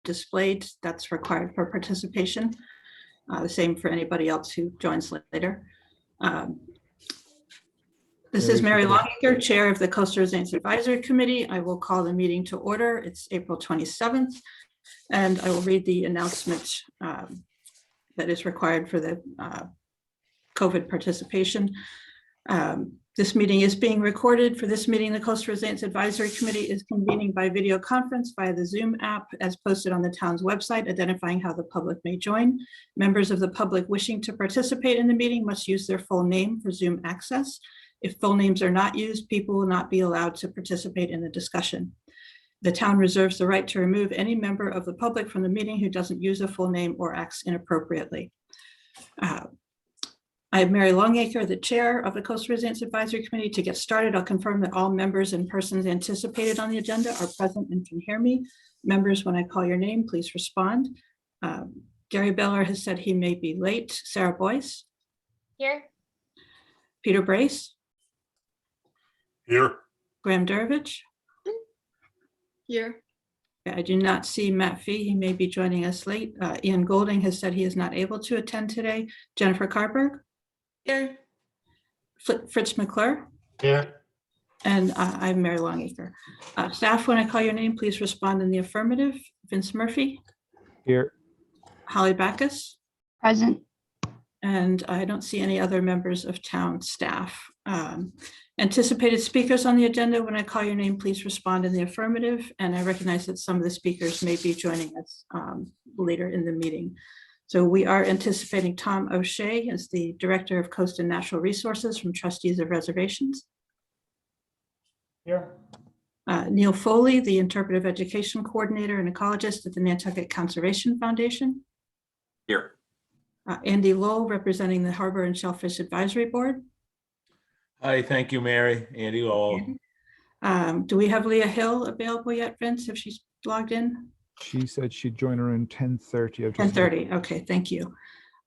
displayed. That's required for participation. The same for anybody else who joins later. This is Mary Longacre, Chair of the Coastal Resilience Advisory Committee. I will call the meeting to order. It's April 27th, and I will read the announcement that is required for the COVID participation. This meeting is being recorded. For this meeting, the Coastal Resilience Advisory Committee is convening by video conference via the Zoom app as posted on the town's website, identifying how the public may join. Members of the public wishing to participate in the meeting must use their full name for Zoom access. If full names are not used, people will not be allowed to participate in the discussion. The town reserves the right to remove any member of the public from the meeting who doesn't use a full name or acts inappropriately. I am Mary Longacre, the Chair of the Coastal Resilience Advisory Committee. To get started, I'll confirm that all members and persons anticipated on the agenda are present and can hear me. Members, when I call your name, please respond. Gary Beller has said he may be late. Sarah Boyce? Here. Peter Brace? Here. Graham Durovich? Here. I do not see Matt Fee. He may be joining us late. Ian Golding has said he is not able to attend today. Jennifer Carberg? Here. Fritz McClure? Here. And I'm Mary Longacre. Staff, when I call your name, please respond in the affirmative. Vince Murphy? Here. Holly Backus? Present. And I don't see any other members of town staff. Anticipated speakers on the agenda, when I call your name, please respond in the affirmative. And I recognize that some of the speakers may be joining us later in the meeting. So we are anticipating Tom O'Shea as the Director of Coast and Natural Resources from Trustees of Reservations. Here. Neil Foley, the Interpretive Education Coordinator and Ecologist at the Nantucket Conservation Foundation. Here. Andy Lowell, representing the Harbor and Shellfish Advisory Board. Hi, thank you, Mary. Andy Lowell. Do we have Leah Hill available yet, Vince, if she's logged in? She said she'd join around 10:30. 10:30, okay, thank you.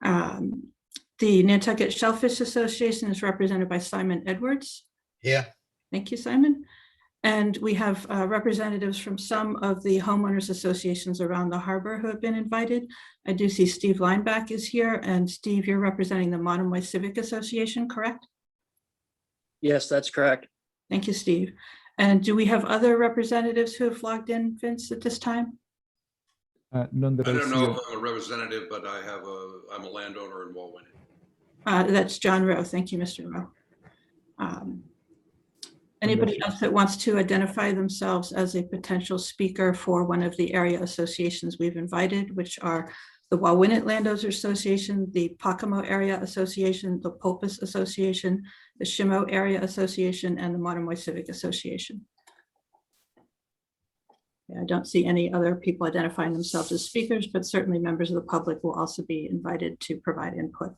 The Nantucket Shellfish Association is represented by Simon Edwards. Yeah. Thank you, Simon. And we have representatives from some of the homeowners associations around the harbor who have been invited. I do see Steve Lineback is here, and Steve, you're representing the Monomoy Civic Association, correct? Yes, that's correct. Thank you, Steve. And do we have other representatives who have logged in, Vince, at this time? None that I I don't see. know if I'm a representative, but I'm a landowner in Walwyn. That's John Rowe. Thank you, Mr. Rowe. Anybody else that wants to identify themselves as a potential speaker for one of the area associations we've invited, which are the Wauwinet Landowners Association, the Pacomo Area Association, the Pulpus Association, the Shimo Area Association, and the Monomoy Civic Association. I don't see any other people identifying themselves as speakers, but certainly members of the public will also be invited to provide input.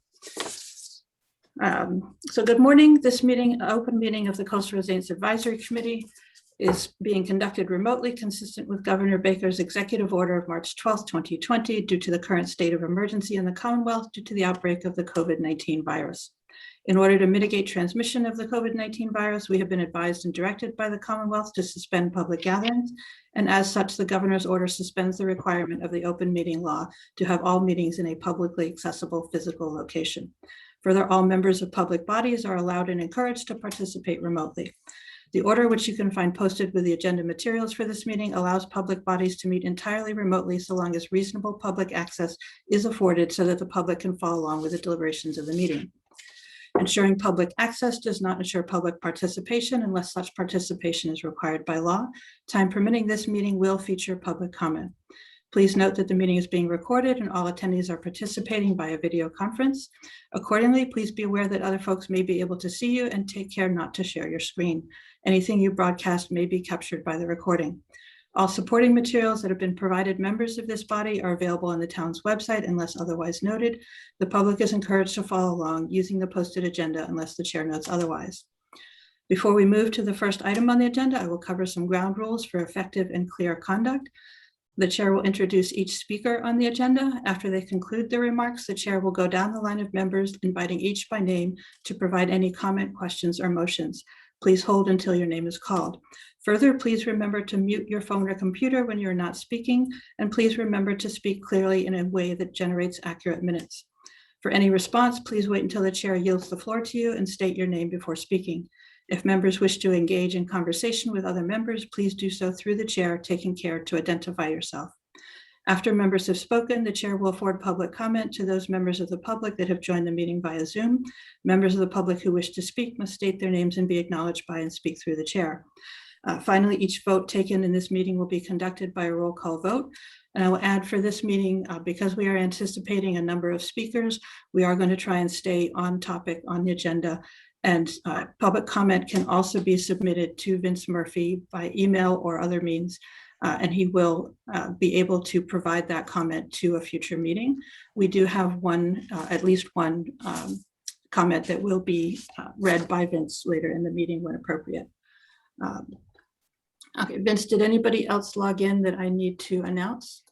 So good morning. This meeting, open meeting of the Coastal Resilience Advisory Committee, is being conducted remotely, consistent with Governor Baker's executive order of March 12th, 2020, due to the current state of emergency in the Commonwealth due to the outbreak of the COVID-19 virus. In order to mitigate transmission of the COVID-19 virus, we have been advised and directed by the Commonwealth to suspend public gatherings, and as such, the governor's order suspends the requirement of the open meeting law to have all meetings in a publicly accessible physical location. Further, all members of public bodies are allowed and encouraged to participate remotely. The order, which you can find posted with the agenda materials for this meeting, allows public bodies to meet entirely remotely so long as reasonable public access is afforded so that the public can follow along with the deliberations of the meeting. Ensuring public access does not ensure public participation unless such participation is required by law. Time permitting, this meeting will feature public comment. Please note that the meeting is being recorded and all attendees are participating via video conference. Accordingly, please be aware that other folks may be able to see you, and take care not to share your screen. Anything you broadcast may be captured by the recording. All supporting materials that have been provided members of this body are available on the town's website unless otherwise noted. The public is encouraged to follow along using the posted agenda unless the chair notes otherwise. Before we move to the first item on the agenda, I will cover some ground rules for effective and clear conduct. The chair will introduce each speaker on the agenda. After they conclude their remarks, the chair will go down the line of members, inviting each by name to provide any comment, questions, or motions. Please hold until your name is called. Further, please remember to mute your phone or computer when you're not speaking, and please remember to speak clearly in a way that generates accurate minutes. For any response, please wait until the chair yields the floor to you and state your name before speaking. If members wish to engage in conversation with other members, please do so through the chair, taking care to identify yourself. After members have spoken, the chair will afford public comment to those members of the public that have joined the meeting via Zoom. Members of the public who wish to speak must state their names and be acknowledged by and speak through the chair. Finally, each vote taken in this meeting will be conducted by a roll call vote. And I will add for this meeting, because we are anticipating a number of speakers, we are going to try and stay on topic on the agenda. And public comment can also be submitted to Vince Murphy by email or other means. And he will be able to provide that comment to a future meeting. We do have at least one comment that will be read by Vince later in the meeting when appropriate. Okay, Vince, did anybody else log in that I need to announce?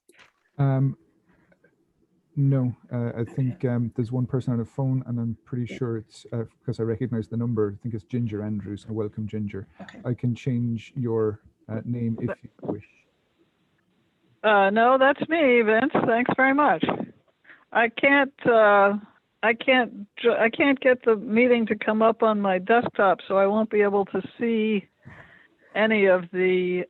No, I think there's one person on the phone, and I'm pretty sure it's because I recognize the number. I think it's Ginger Andrews. I welcome Ginger. Okay. I can change your name if you wish. No, that's me, Vince. Thanks very much. I can't get the meeting to come up on my desktop, so I won't be able to see any of the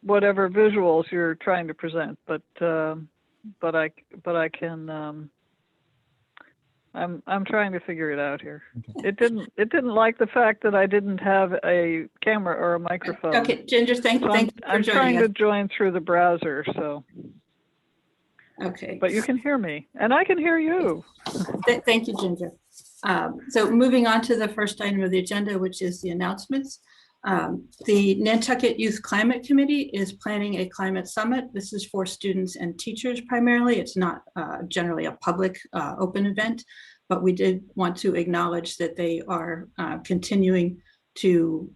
whatever visuals you're trying to present, but I can. I'm trying to figure it out here. Okay. It didn't like the fact that I didn't have a camera or a microphone. Okay, Ginger, thank So you for I'm trying joining to us. join through the browser, so. Okay. But you can hear me, and I can hear you. Thank you, Ginger. So moving on to the first item of the agenda, which is the announcements. The Nantucket Youth Climate Committee is planning a climate summit. This is for students and teachers primarily. It's not generally a public open event, but we did want to acknowledge that they are continuing to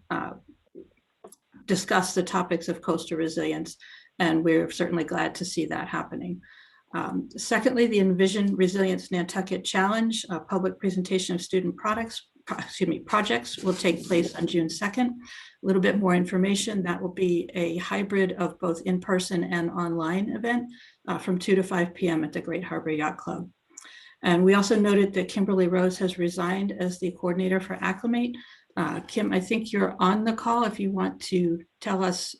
discuss the topics of coastal resilience, and we're certainly glad to see that happening. Secondly, the Envision Resilience Nantucket Challenge, a public presentation of student projects will take place on June 2nd. A little bit more information, that will be a hybrid of both in-person and online event from 2 to 5 p.m. at the Great Harbor Yacht Club. And we also noted that Kimberly Rose has resigned as the coordinator for Acclimate. Kim, I think you're on the call if you want to tell us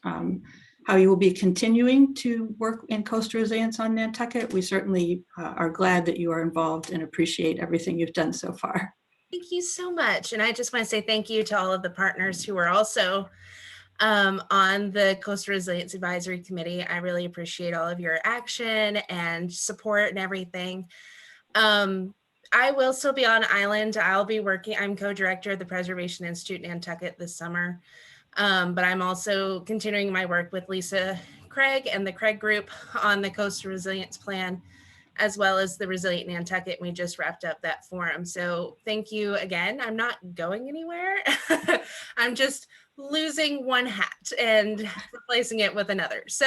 how you will be continuing to work in coastal resilience on Nantucket. We certainly are glad that you are involved and appreciate everything you've done so far. Thank you so much. And I just want to say thank you to all of the partners who are also on the Coastal Resilience Advisory Committee. I really appreciate all of your action and support and everything. I will still be on island. I'll be working, I'm co-director of the Preservation Institute Nantucket this summer. But I'm also continuing my work with Lisa Craig and the Craig Group on the Coastal Resilience Plan, as well as the Resilient Nantucket. We just wrapped up that forum. So thank you again. I'm not going anywhere. I'm just losing one hat and replacing it with another. So,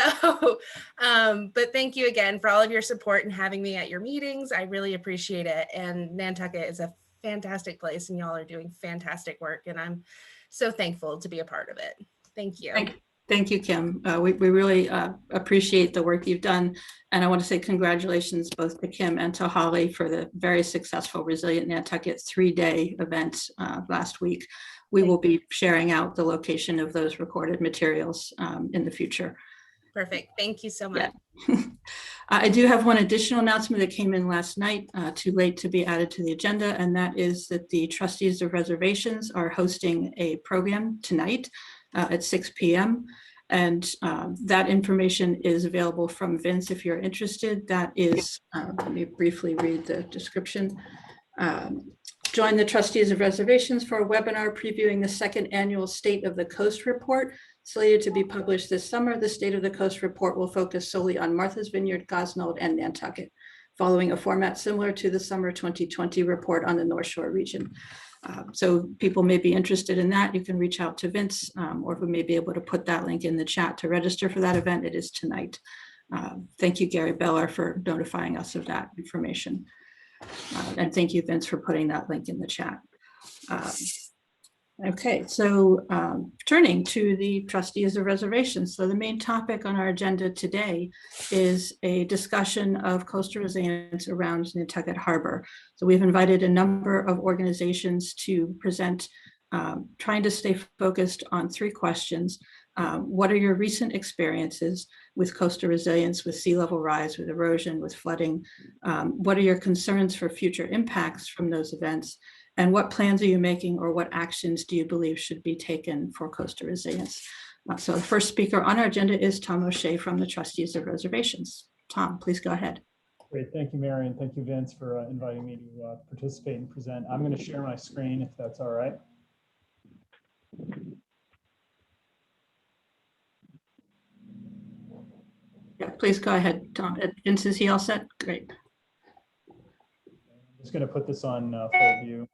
but thank you again for all of your support and having me at your meetings. I really appreciate it. And Nantucket is a fantastic place and y'all are doing fantastic work. And I'm so thankful to be a part of it. Thank you. Thank you, Kim. We really appreciate the work you've done. And I want to say congratulations both to Kim and to Holly for the very successful Resilient Nantucket 3-day event last week. We will be sharing out the location of those recorded materials in the future. Perfect. Thank you so much. Yeah. I do have one additional announcement that came in last night, too late to be added to the agenda, and that is that the trustees of reservations are hosting a program tonight at 6 p.m. And that information is available from Vince if you're interested. That is, let me briefly read the description. Join the trustees of reservations for a webinar previewing the second annual State of the Coast report, slated to be published this summer. The State of the Coast report will focus solely on Martha's Vineyard, Gosnold, and Nantucket, following a format similar to the summer 2020 report on the North Shore region. So people may be interested in that. You can reach out to Vince, or we may be able to put that link in the chat to register for that event. It is tonight. Thank you, Gary Beller, for notifying us of that information. And thank you, Vince, for putting that link in the chat. Okay, so turning to the trustees of reservations. So the main topic on our agenda today is a discussion of coastal resilience around Nantucket Harbor. So we've invited a number of organizations to present, trying to stay focused on 3 questions. What are your recent experiences with coastal resilience, with sea level rise, with erosion, with flooding? What are your concerns for future impacts from those events? And what plans are you making, or what actions do you believe should be taken for coastal resilience? So the first speaker on our agenda is Tom O'Shea from the Trustees of Reservations. Tom, please go ahead. Great, thank you, Mary, and thank you, Vince, for inviting me to participate and present. I'm going to share my screen if that's all right. Yeah, please go ahead, Tom. Vince, is he all set? Great. I'm just going to put this on full view.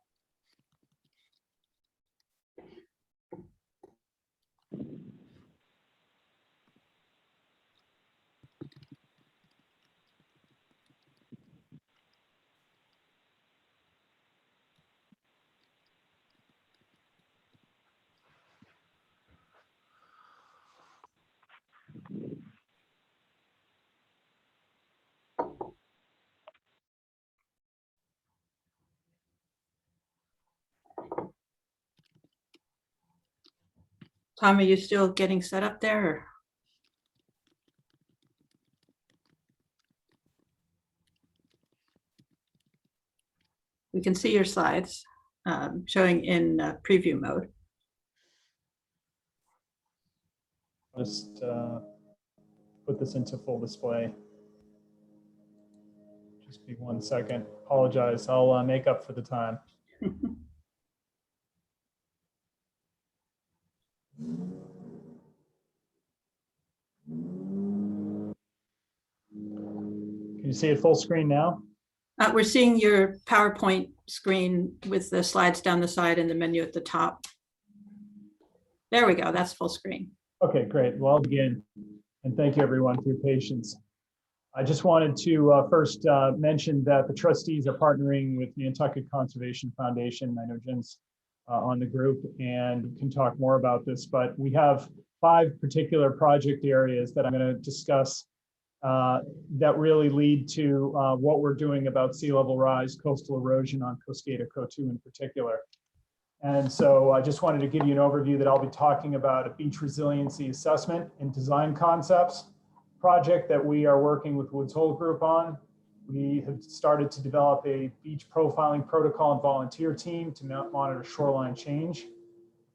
Tom, are you still getting set up there? Or? We can see your slides showing in preview mode. Just put this into full display. Just be 1 second. Apologize. I'll make up for the time. Can you see it full screen now? We're seeing your PowerPoint screen with the slides down the side and the menu at the top. There we go. That's full screen. Okay, great. Well, I'll begin. And thank you, everyone, for your patience. I just wanted to first mention that the trustees are partnering with Nantucket Conservation Foundation. I know Jen's on the group and can talk more about this, but we have 5 particular project areas that I'm going to discuss that really lead to what we're doing about sea level rise, coastal erosion on Cosqueda Coatue in particular. And so I just wanted to give you an overview that I'll be talking about a beach resiliency assessment and design concepts project that we are working with Woods Hole Group on. We have started to develop a beach profiling protocol and volunteer team to monitor shoreline change.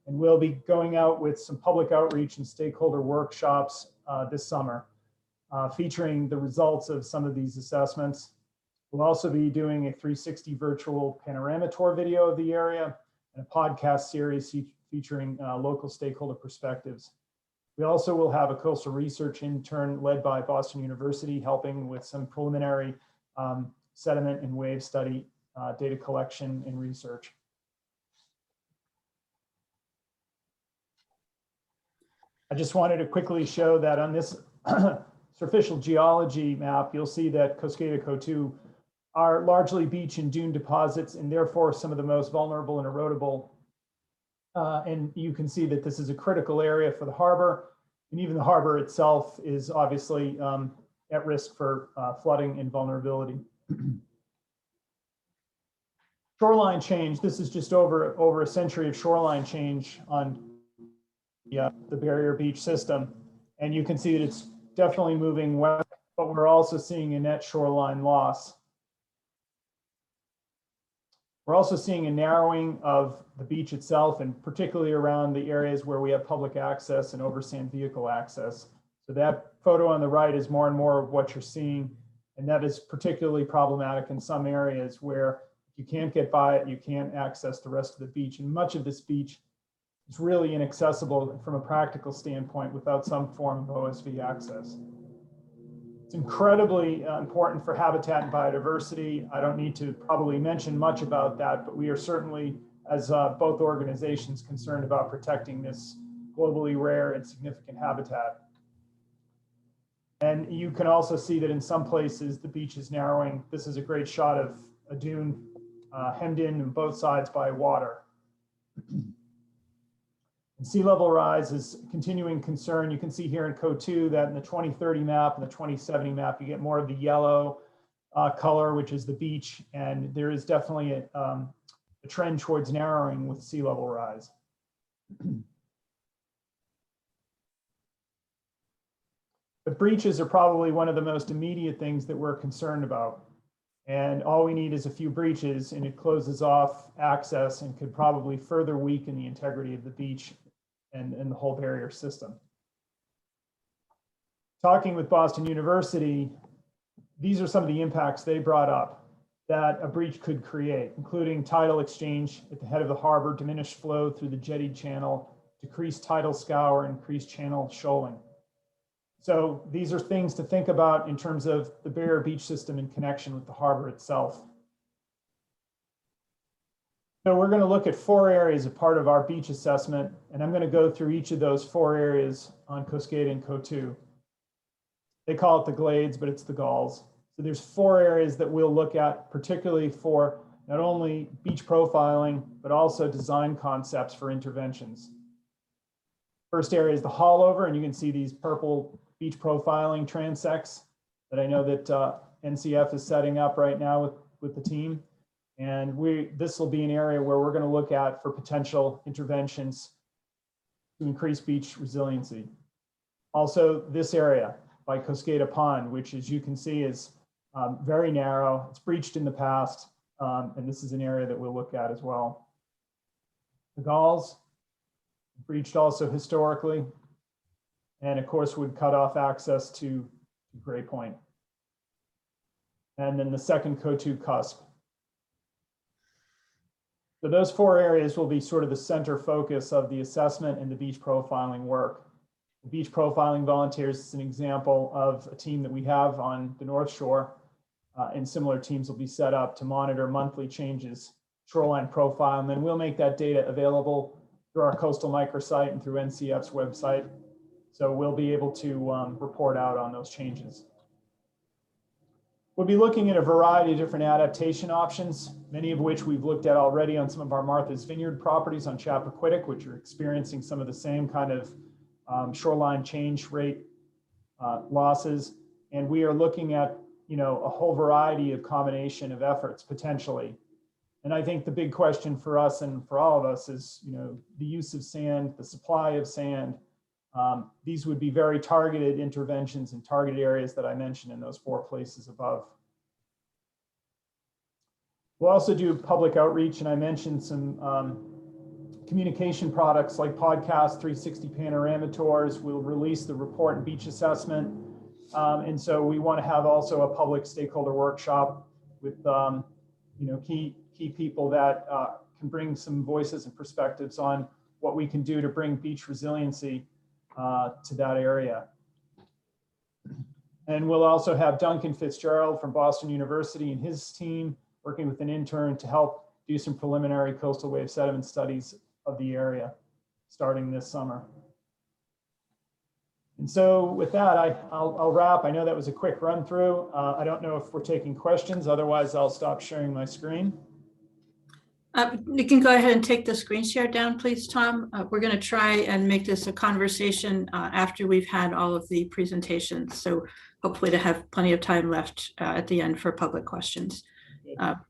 And we'll be going out with some public outreach and stakeholder workshops this summer, featuring the results of some of these assessments. We'll also be doing a 360 virtual panorama tour video of the area and a podcast series featuring local stakeholder perspectives. We also will have a coastal research intern led by Boston University, helping with some preliminary sediment and wave study, data collection and research. I just wanted to quickly show that on this superficial geology map, you'll see that Cosqueda Coatue are largely beach and dune deposits, and therefore some of the most vulnerable and erodible. And you can see that this is a critical area for the harbor, and even the harbor itself is obviously at risk for flooding and vulnerability. Shoreline change, this is just over a century of shoreline change on the barrier beach system. And you can see that it's definitely moving west, but we're also seeing a net shoreline loss. We're also seeing a narrowing of the beach itself, and particularly around the areas where we have public access and oversand vehicle access. So that photo on the right is more and more of what you're seeing, and that is particularly problematic in some areas where you can't get by it, you can't access the rest of the beach. And much of this beach is really inaccessible from a practical standpoint without some form of OSV access. It's incredibly important for habitat and biodiversity. I don't need to probably mention much about that, but we are certainly, as both organizations, concerned about protecting this globally rare and significant habitat. And you can also see that in some places the beach is narrowing. This is a great shot of a dune hemmed in on both sides by water. And sea level rise is a continuing concern. You can see here in CO2 that in the 2030 map and the 2070 map, you get more of the yellow color, which is the beach. And there is definitely a trend towards narrowing with sea level rise. But breaches are probably one of the most immediate things that we're concerned about. And all we need is a few breaches and it closes off access and could probably further weaken the integrity of the beach and the whole barrier system. Talking with Boston University, these are some of the impacts they brought up that a breach could create, including tidal exchange at the head of the harbor, diminished flow through the jettied channel, decreased tidal scour, increased channel shoaling. So these are things to think about in terms of the barrier beach system in connection with the harbor itself. So we're going to look at 4 areas as part of our beach assessment, and I'm going to go through each of those 4 areas on Cascade and CO2. They call it the glades, but it's the galls. So there's 4 areas that we'll look at, particularly for not only beach profiling, but also design concepts for interventions. First area is the haulover, and you can see these purple beach profiling transects that I know that NCF is setting up right now with the team. And this will be an area where we're going to look at for potential interventions to increase beach resiliency. Also, this area by Cascade Pond, which as you can see is very narrow. It's breached in the past, and this is an area that we'll look at as well. The galls, breached also historically, and of course would cut off access to Gray Point. And then the second CO2 cusp. So those 4 areas will be sort of the center focus of the assessment and the beach profiling work. The beach profiling volunteers is an example of a team that we have on the North Shore, and similar teams will be set up to monitor monthly changes, shoreline profile, and then we'll make that data available through our coastal microsite and through NCF's website. So we'll be able to report out on those changes. We'll be looking at a variety of different adaptation options, many of which we've looked at already on some of our Martha's Vineyard properties on Chappaquiddick, which are experiencing some of the same kind of shoreline change rate losses. And we are looking at, a whole variety of combination of efforts potentially. And I think the big question for us and for all of us is, the use of sand, the supply of sand. These would be very targeted interventions in targeted areas that I mentioned in those 4 places above. We'll also do public outreach, and I mentioned some communication products like podcasts, 360 panorama tours. We'll release the report and beach assessment. And so we want to have also a public stakeholder workshop with key people that can bring some voices and perspectives on what we can do to bring beach resiliency to that area. And we'll also have Duncan Fitzgerald from Boston University and his team working with an intern to help do some preliminary coastal wave sediment studies of the area starting this summer. And so with that, I'll wrap. I know that was a quick run through. I don't know if we're taking questions. Otherwise, I'll stop sharing my screen. You can go ahead and take the screen share down, please, Tom. We're going to try and make this a conversation after we've had all of the presentations. So hopefully to have plenty of time left at the end for public questions.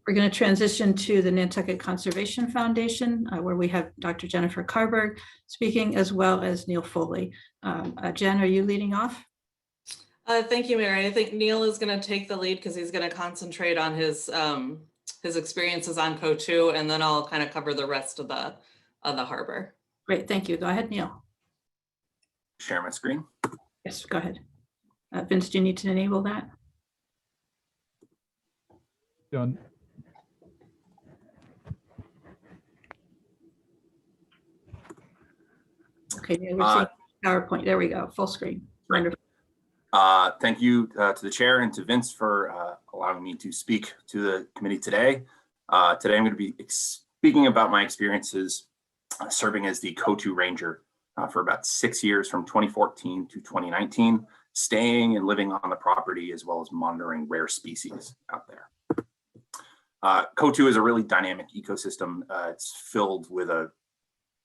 We're going to transition to the Nantucket Conservation Foundation, where we have Dr. Jennifer Carberg speaking, as well as Neil Foley. Jen, are you leading off? Thank you, Mary. I think Neil is going to take the lead because he's going to concentrate on his experiences on CO2, and then I'll kind of cover the rest of the harbor. Great, thank you. Go ahead, Neil. Share my screen. Yes, go ahead. Vince, do you need to enable that? Done. Okay, Neil, we're seeing PowerPoint. There we go, full screen. Wonderful. Thank you to the chair and to Vince for allowing me to speak to the committee today. Today I'm going to be speaking about my experiences serving as the CO2 ranger for about 6 years from 2014 to 2019, staying and living on the property as well as monitoring rare species out there. Cotu is a really dynamic ecosystem. It's filled with a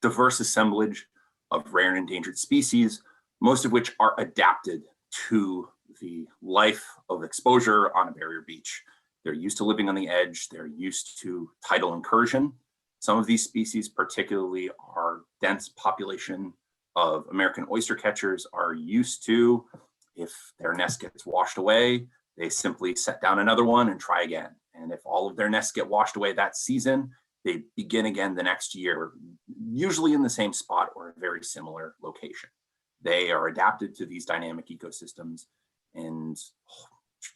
diverse assemblage of rare and endangered species, most of which are adapted to the life of exposure on a barrier beach. They're used to living on the edge. They're used to tidal incursion. Some of these species, particularly our dense population of American oyster catchers, are used to, if their nest gets washed away, they simply set down another one and try again. And if all of their nests get washed away that season, they begin again the next year, usually in the same spot or a very similar location. They are adapted to these dynamic ecosystems and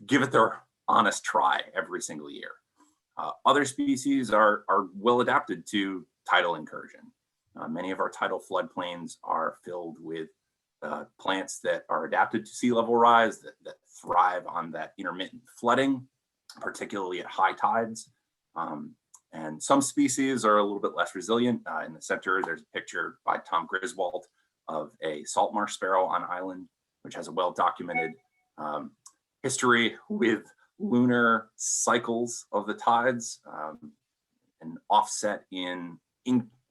give it their honest try every single year. Other species are well adapted to tidal incursion. Many of our tidal floodplains are filled with plants that are adapted to sea level rise, that thrive on that intermittent flooding, particularly at high tides. And some species are a little bit less resilient. In the center, there's a picture by Tom Griswold of a salt marsh sparrow on island, which has a well-documented history with lunar cycles of the tides, an offset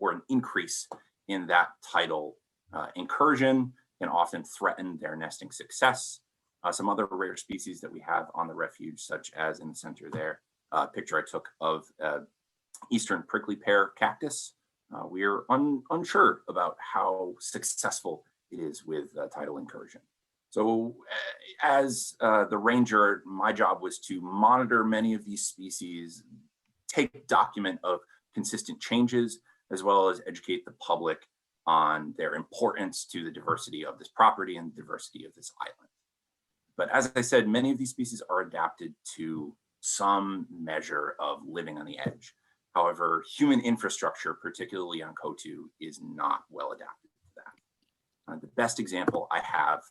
or an increase in that tidal incursion can often threaten their nesting success. Some other rare species that we have on the refuge, such as in the center there, a picture I took of eastern prickly pear cactus. We are unsure about how successful it is with tidal incursion. So as the ranger, my job was to monitor many of these species, take document of consistent changes, as well as educate the public on their importance to the diversity of this property and the diversity of this island. But as I said, many of these species are adapted to some measure of living on the edge. However, human infrastructure, particularly on Cotu, is not well adapted to that. The best example I have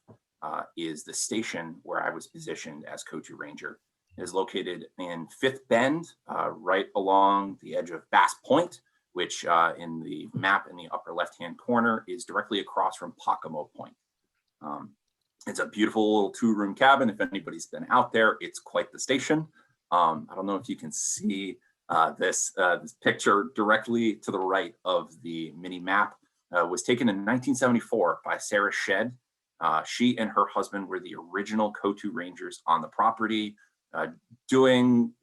is the station where I was positioned as Cotu Ranger. It is located in Fifth Bend, right along the edge of Bass Point, which in the map in the upper left-hand corner is directly across from Pacomo Point. It's a beautiful little two-room cabin. If anybody's been out there, it's quite the station. I don't know if you can see this picture directly to the right of the mini map. Was taken in 1974 by Sarah Shedd. She and her husband were the original Cotu Rangers on the property, doing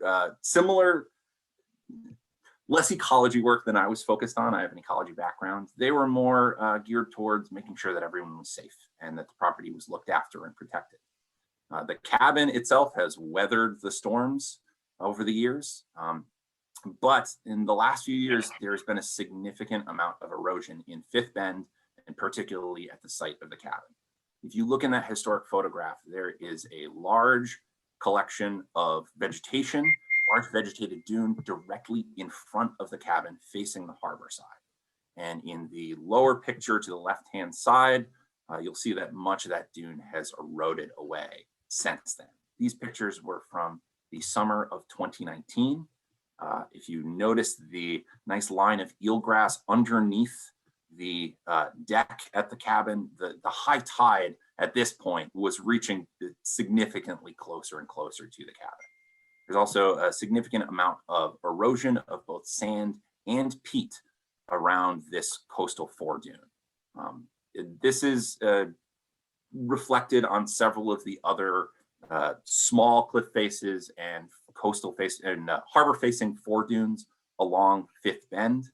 similar, less ecology work than I was focused on. I have an ecology background. They were more geared towards making sure that everyone was safe and that the property was looked after and protected. The cabin itself has weathered the storms over the years, but in the last few years, there's been a significant amount of erosion in Fifth Bend, and particularly at the site of the cabin. If you look in that historic photograph, there is a large collection of vegetation, large vegetated dune directly in front of the cabin facing the harbor side. And in the lower picture to the left-hand side, you'll see that much of that dune has eroded away since then. These pictures were from the summer of 2019. If you notice the nice line of eelgrass underneath the deck at the cabin, the high tide at this point was reaching significantly closer and closer to the cabin. There's also a significant amount of erosion of both sand and peat around this coastal foredune. This is reflected on several of the other small cliff faces and coastal face and harbor facing foredunes along Fifth Bend.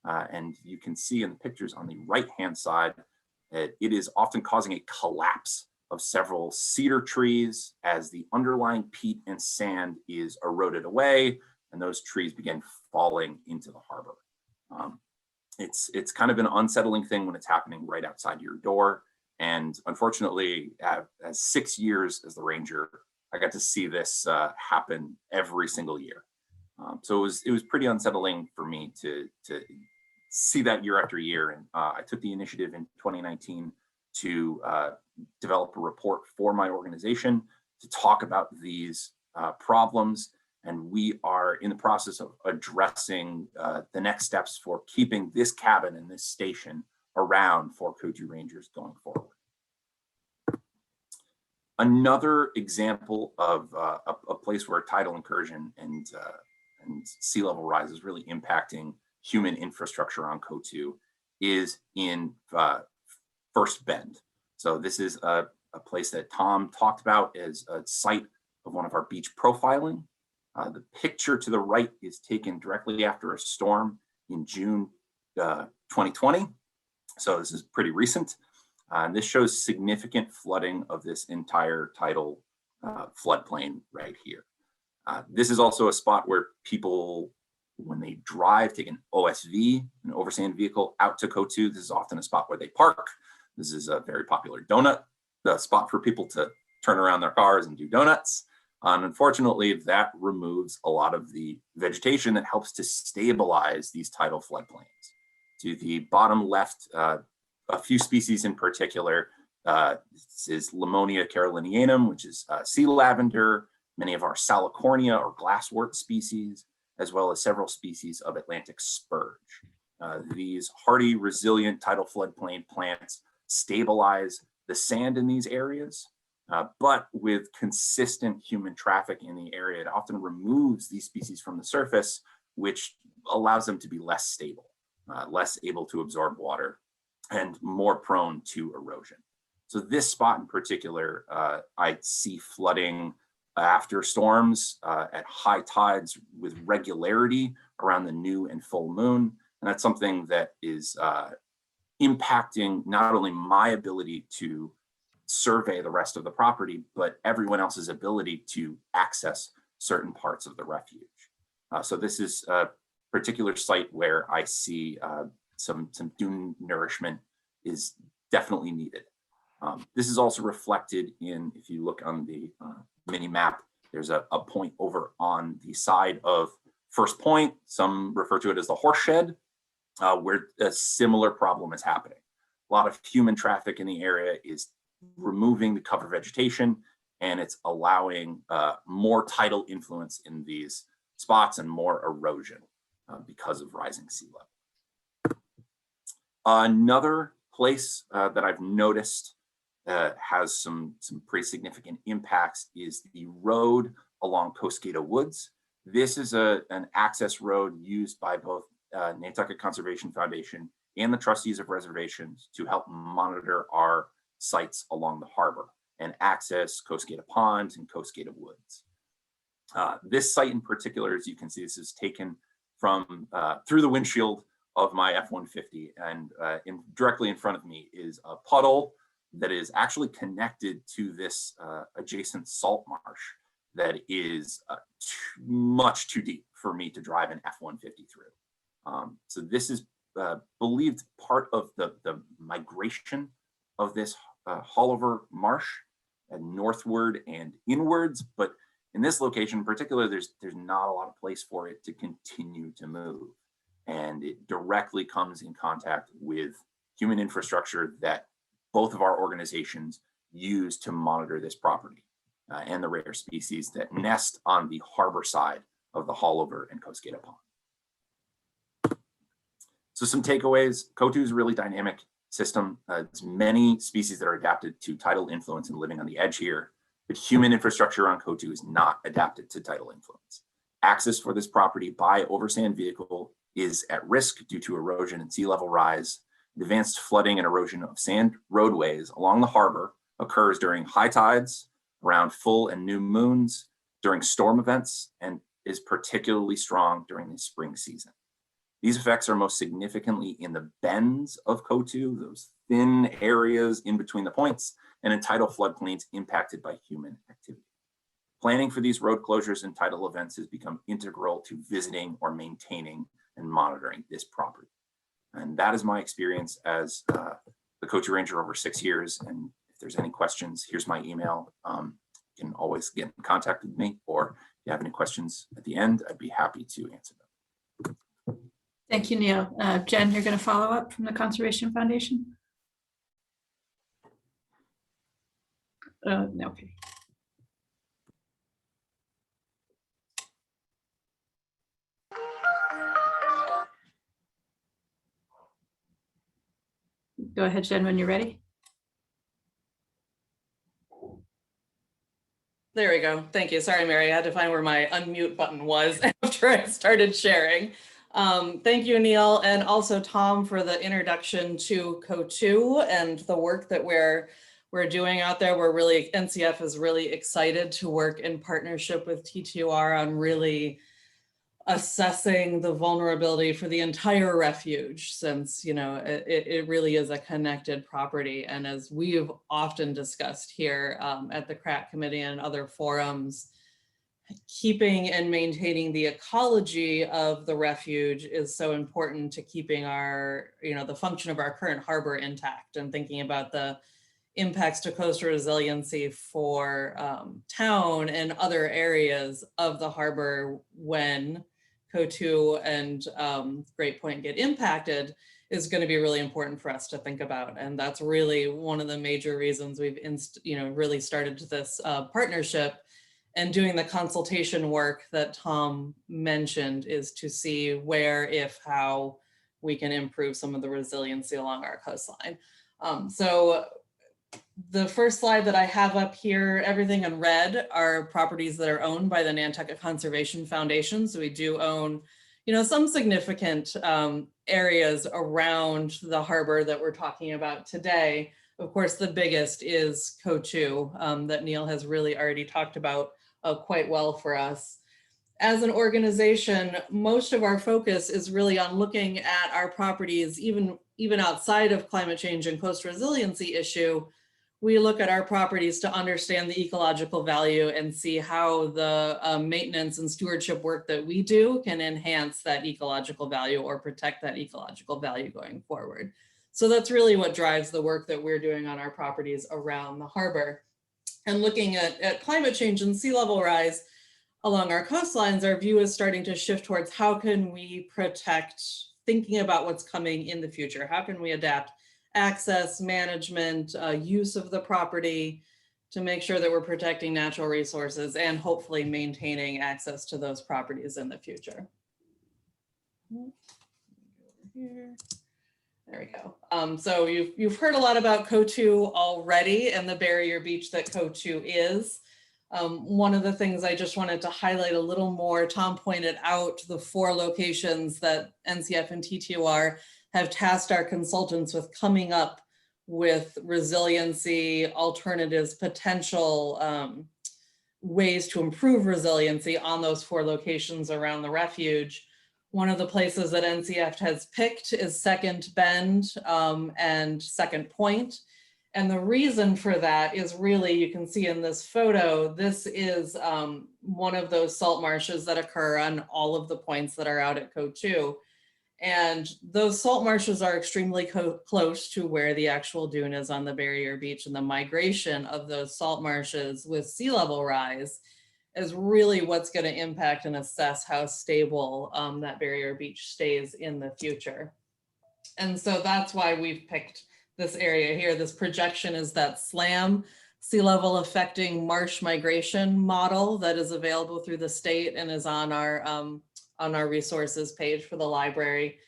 And you can see in the pictures on the right-hand side that it is often causing a collapse of several cedar trees as the underlying peat and sand is eroded away and those trees begin falling into the harbor. It's kind of an unsettling thing when it's happening right outside your door. And unfortunately, as 6 years as the ranger, I got to see this happen every single year. So it was pretty unsettling for me to see that year after year. And I took the initiative in 2019 to develop a report for my organization to talk about these problems. And we are in the process of addressing the next steps for keeping this cabin and this station around for Cotu Rangers going forward. Another example of a place where tidal incursion and and sea level rise is really impacting human infrastructure on Coatue is in First Bend. So this is a place that Tom talked about as a site of one of our beach profiling. The picture to the right is taken directly after a storm in June 2020. So this is pretty recent. And this shows significant flooding of this entire tidal floodplain right here. This is also a spot where people, when they drive, take an OSV, an oversand vehicle, out to Coatue. This is often a spot where they park. This is a very popular donut spot for people to turn around their cars and do donuts. And unfortunately, that removes a lot of the vegetation that helps to stabilize these tidal floodplains. To the bottom left, a few species in particular, this is Limonia carolinianum, which is sea lavender, many of our salicornia or glasswort species, as well as several species of Atlantic spurge. These hardy, resilient tidal floodplain plants stabilize the sand in these areas, but with consistent human traffic in the area, it often removes these species from the surface, which allows them to be less stable, less able to absorb water, and more prone to erosion. So this spot in particular, I see flooding after storms at high tides with regularity around the new and full moon. And that's something that is impacting not only my ability to survey the rest of the property, but everyone else's ability to access certain parts of the refuge. So this is a particular site where I see some dune nourishment is definitely needed. This is also reflected in, if you look on the mini map, there's a point over on the side of First Point. Some refer to it as the horse shed, where a similar problem is happening. A lot of human traffic in the area is removing the cover vegetation, and it's allowing more tidal influence in these spots and more erosion because of rising sea level. Another place that I've noticed has some pretty significant impacts is the road along Cosqueda Woods. This is an access road used by both Nantucket Conservation Foundation and the trustees of reservations to help monitor our sites along the harbor and access Cosqueda Pond and Cosqueda Woods. This site in particular, as you can see, this is taken from through the windshield of my F-150, and directly in front of me is a puddle that is actually connected to this adjacent salt marsh that is much too deep for me to drive an F-150 through. So this is believed part of the migration of this Holliver Marsh northward and inwards, but in this location in particular, there's not a lot of place for it to continue to move. And it directly comes in contact with human infrastructure that both of our organizations use to monitor this property and the rare species that nest on the harbor side of the Holliver and Cosqueda Pond. So some takeaways: Coatue is a really dynamic system. It's many species that are adapted to tidal influence and living on the edge here, but human infrastructure on Coatue is not adapted to tidal influence. Access for this property by oversand vehicle is at risk due to erosion and sea level rise. Advanced flooding and erosion of sand roadways along the harbor occurs during high tides, around full and new moons, during storm events, and is particularly strong during the spring season. These effects are most significantly in the bends of Coatue, those thin areas in between the points, and in tidal floodplains impacted by human activity. Planning for these road closures and tidal events has become integral to visiting or maintaining and monitoring this property. And that is my experience as the Coatue Ranger over 6 years. And if there's any questions, here's my email. You can always get in contact with me, or if you have any questions at the end, I'd be happy to answer them. Thank you, Neil. Jen, you're going to follow up from the Conservation Foundation? Okay. Go ahead, Jen, when you're ready. There we go. Thank you. Sorry, Mary. I had to find where my unmute button was after I started sharing. Thank you, Neil, and also Tom for the introduction to CO2 and the work that we're doing out there. NCF is really excited to work in partnership with TTOR on really assessing the vulnerability for the entire refuge, since it really is a connected property. And as we've often discussed here at the CRAC committee and other forums, keeping and maintaining the ecology of the refuge is so important to keeping our, the function of our current harbor intact, and thinking about the impacts to coastal resiliency for town and other areas of the harbor when CO2 and Great Point get impacted is going to be really important for us to think about. And that's really one of the major reasons we've really started this partnership and doing the consultation work that Tom mentioned, is to see where, if, how we can improve some of the resiliency along our coastline. So the first slide that I have up here, everything in red are properties that are owned by the Nantucket Conservation Foundation. So we do own, some significant areas around the harbor that we're talking about today. Of course, the biggest is CO2 that Neil has really already talked about quite well for us. As an organization, most of our focus is really on looking at our properties, even outside of climate change and coastal resiliency issue. We look at our properties to understand the ecological value and see how the maintenance and stewardship work that we do can enhance that ecological value or protect that ecological value going forward. So that's really what drives the work that we're doing on our properties around the harbor. And looking at climate change and sea level rise along our coastlines, our view is starting to shift towards how can we protect, thinking about what's coming in the future. How can we adapt access, management, use of the property to make sure that we're protecting natural resources and hopefully maintaining access to those properties in the future. There we go. So you've heard a lot about CO2 already and the barrier beach that CO2 is. One of the things I just wanted to highlight a little more, Tom pointed out the 4 locations that NCF and TTOR have tasked our consultants with coming up with resiliency alternatives, potential ways to improve resiliency on those 4 locations around the refuge. One of the places that NCF has picked is Second Bend and Second Point. And the reason for that is really, you can see in this photo, this is one of those salt marshes that occur on all of the points that are out at CO2. And those salt marshes are extremely close to where the actual dune is on the barrier beach, and the migration of those salt marshes with sea level rise is really what's going to impact and assess how stable that barrier beach stays in the future. And so that's why we've picked this area here. This projection is that SLAM, sea level affecting marsh migration model, that is available through the state and is on our resources page for the library.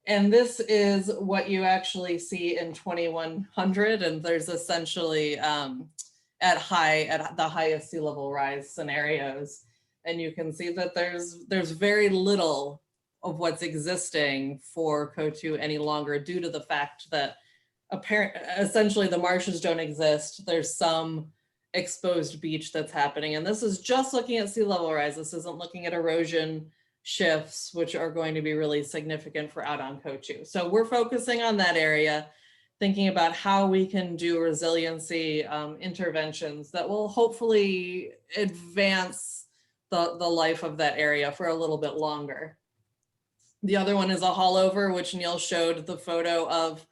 And this is what you actually see in 2100, and there's essentially at the highest sea level rise scenarios. And you can see that there's very little of what's existing for CO2 any longer, due to the fact that essentially the marshes don't exist. There's some exposed beach that's happening. And this is just looking at sea level rise. This isn't looking at erosion shifts, which are going to be really significant for out on CO2. So we're focusing on that area, thinking about how we can do resiliency interventions that will hopefully advance the life of that area for a little bit longer. The other one is a haulover, which Neil showed the photo of,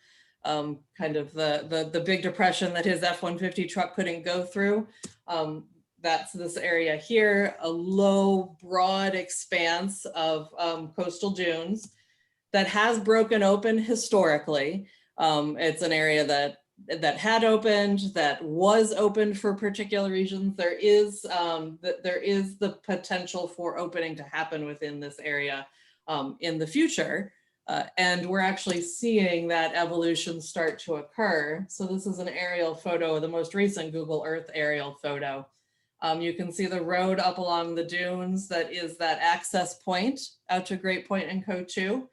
kind of the big depression that his F-150 truck couldn't go through. That's this area here, a low, broad expanse of coastal dunes that has broken open historically. It's an area that had opened, that was opened for particular reasons. There is the potential for opening to happen within this area in the future. And we're actually seeing that evolution start to occur. So this is an aerial photo, the most recent Google Earth aerial photo You can see the road up along the dunes that is that access point out to Great Point and Cove 2.